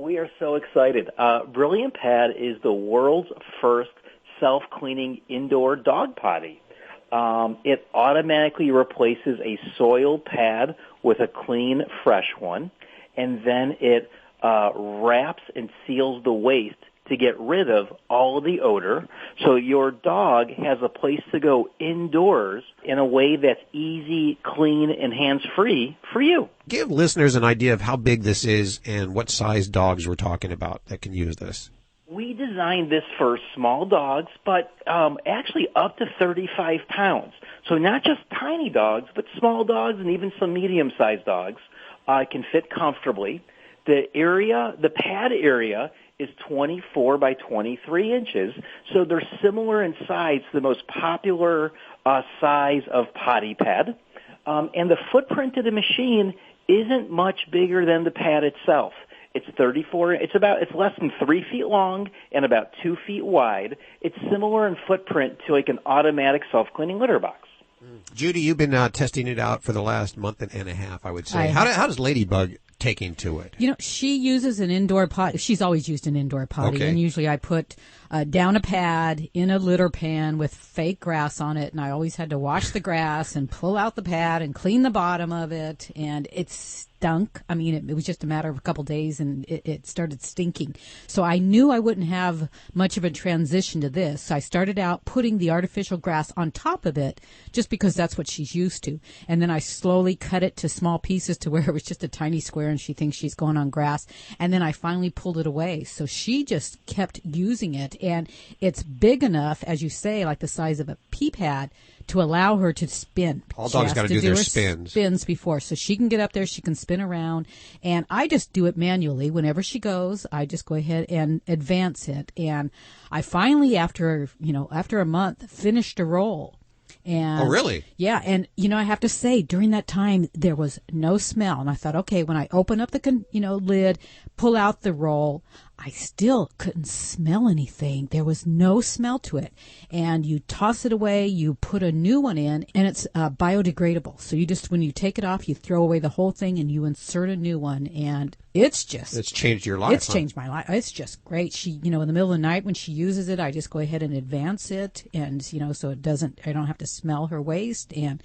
We are so excited. Brilliant Pad is the world's first self-cleaning indoor dog potty. It automatically replaces a soiled pad with a clean, fresh one, and then it wraps and seals the waste to get rid of all the odor, so your dog has a place to go indoors in a way that's easy, clean, and hands-free for you. Give listeners an idea of how big this is and what size dogs we're talking about that can use this. We designed this for small dogs, but actually up to 35 pounds. So not just tiny dogs, but small dogs and even some medium-sized dogs can fit comfortably. The pad area is 24 by 23 inches, so they're similar in size to the most popular size of potty pad. And the footprint of the machine isn't much bigger than the pad itself. It's it's less than 3 feet long and about 2 feet wide. It's similar in footprint to like an automatic self-cleaning litter box. Judy, you've been testing it out for the last month and a half, I would say. How does Ladybug take into it? You know, she uses an indoor potty. She's always used an indoor potty. Okay. And usually I put down a pad in a litter pan with fake grass on it. And I always had to wash the grass and pull out the pad and clean the bottom of it. And it stunk. I mean, it was just a matter of a couple days and it started stinking. So I knew I wouldn't have much of a transition to this. So I started out putting the artificial grass on top of it just because that's what she's used to. And then I slowly cut it to small pieces to where it was just a tiny square and she thinks she's going on grass. And then I finally pulled it away. So she just kept using it. And it's big enough, as you say, like the size of a pea pad, to allow her to spin. All dogs got to do their spins. Spins before. So she can get up there, she can spin around. And I just do it manually. Whenever she goes, I just go ahead and advance it. And I finally, after a month, finished a roll. And, oh, really? Yeah. And, I have to say, during that time, there was no smell. And I thought, okay, when I open up the, lid, pull out the roll, I still couldn't smell anything. There was no smell to it. And you toss it away, you put a new one in, and it's biodegradable. So you just, when you take it off, you throw away the whole thing and you insert a new one. And it's changed your life. It's changed my life. It's just great. She, in the middle of the night when she uses it, I just go ahead and advance it. And, so I don't have to smell her waste. And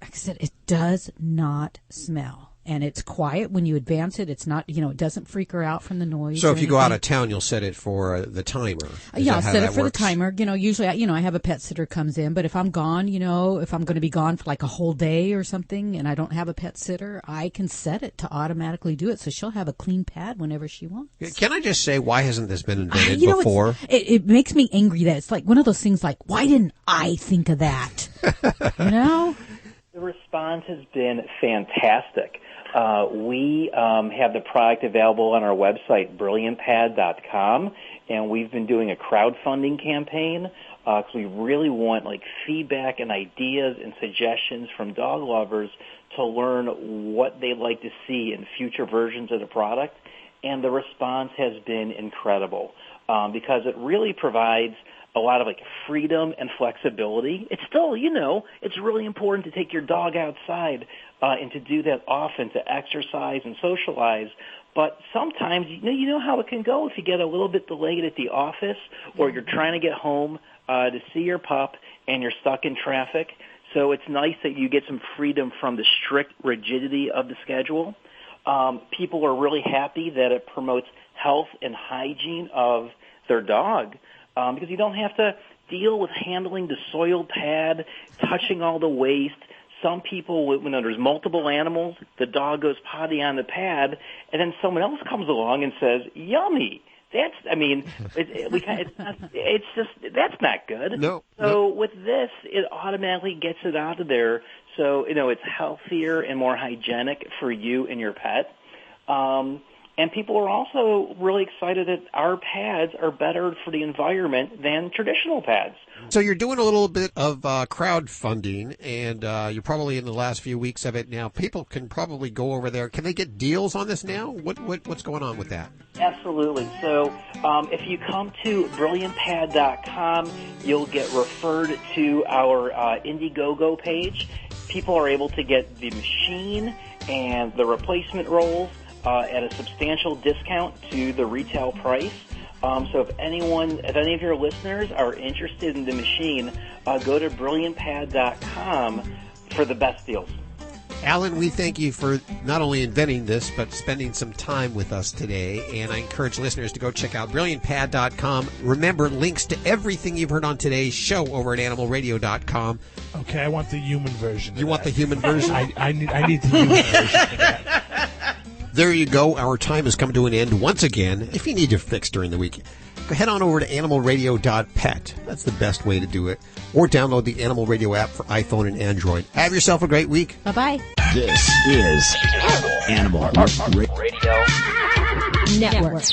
like I said, it does not smell. And it's quiet when you advance it. It's not, it doesn't freak her out from the noise. So if you go out of town, you'll set it for the timer. Yeah, I'll set it for the timer. Usually, I have a pet sitter comes in, but if I'm gone, if I'm going to be gone for like a whole day or something and I don't have a pet sitter, I can set it to automatically do it. So she'll have a clean pad whenever she wants. Can I just say, why hasn't this been invented before? It makes me angry that it's like one of those things like, why didn't I think of that? The response has been fantastic. We have the product available on our website, brilliantpad.com, and we've been doing a crowdfunding campaign because we really want feedback and ideas and suggestions from dog lovers to learn what they'd like to see in future versions of the product. And the response has been incredible because it really provides a lot of freedom and flexibility. It's still, it's really important to take your dog outside and to do that often, to exercise and socialize. But sometimes, you know how it can go if you get a little bit delayed at the office or you're trying to get home to see your pup and you're stuck in traffic. So it's nice that you get some freedom from the strict rigidity of the schedule. People are really happy that it promotes health and hygiene of their dog. Because you don't have to deal with handling the soiled pad, touching all the waste. Some people, when there's multiple animals, the dog goes potty on the pad, and then someone else comes along and says, "Yummy." That's not good. No. So with this, it automatically gets it out of there. So it's healthier and more hygienic for you and your pet. And people are also really excited that our pads are better for the environment than traditional pads. So you're doing a little bit of crowdfunding, and you're probably in the last few weeks of it now. People can probably go over there. Can they get deals on this now? What's going on with that? Absolutely. So if you come to brilliantpad.com, you'll get referred to our Indiegogo page. People are able to get the machine and the replacement rolls at a substantial discount to the retail price. So if any of your listeners are interested in the machine, go to brilliantpad.com for the best deals. Alan, we thank you for not only inventing this, but spending some time with us today. And I encourage listeners to go check out brilliantpad.com. Remember, links to everything you've heard on today's show over at animalradio.com. Okay, I want the human version. You want the human version? I need the human version of that. There you go. Our time has come to an end once again. If you need to fix during the week, head on over to animalradio.pet. That's the best way to do it. Or download the Animal Radio app for iPhone and Android. Have yourself a great week. Bye-bye. This is Animal Radio Network.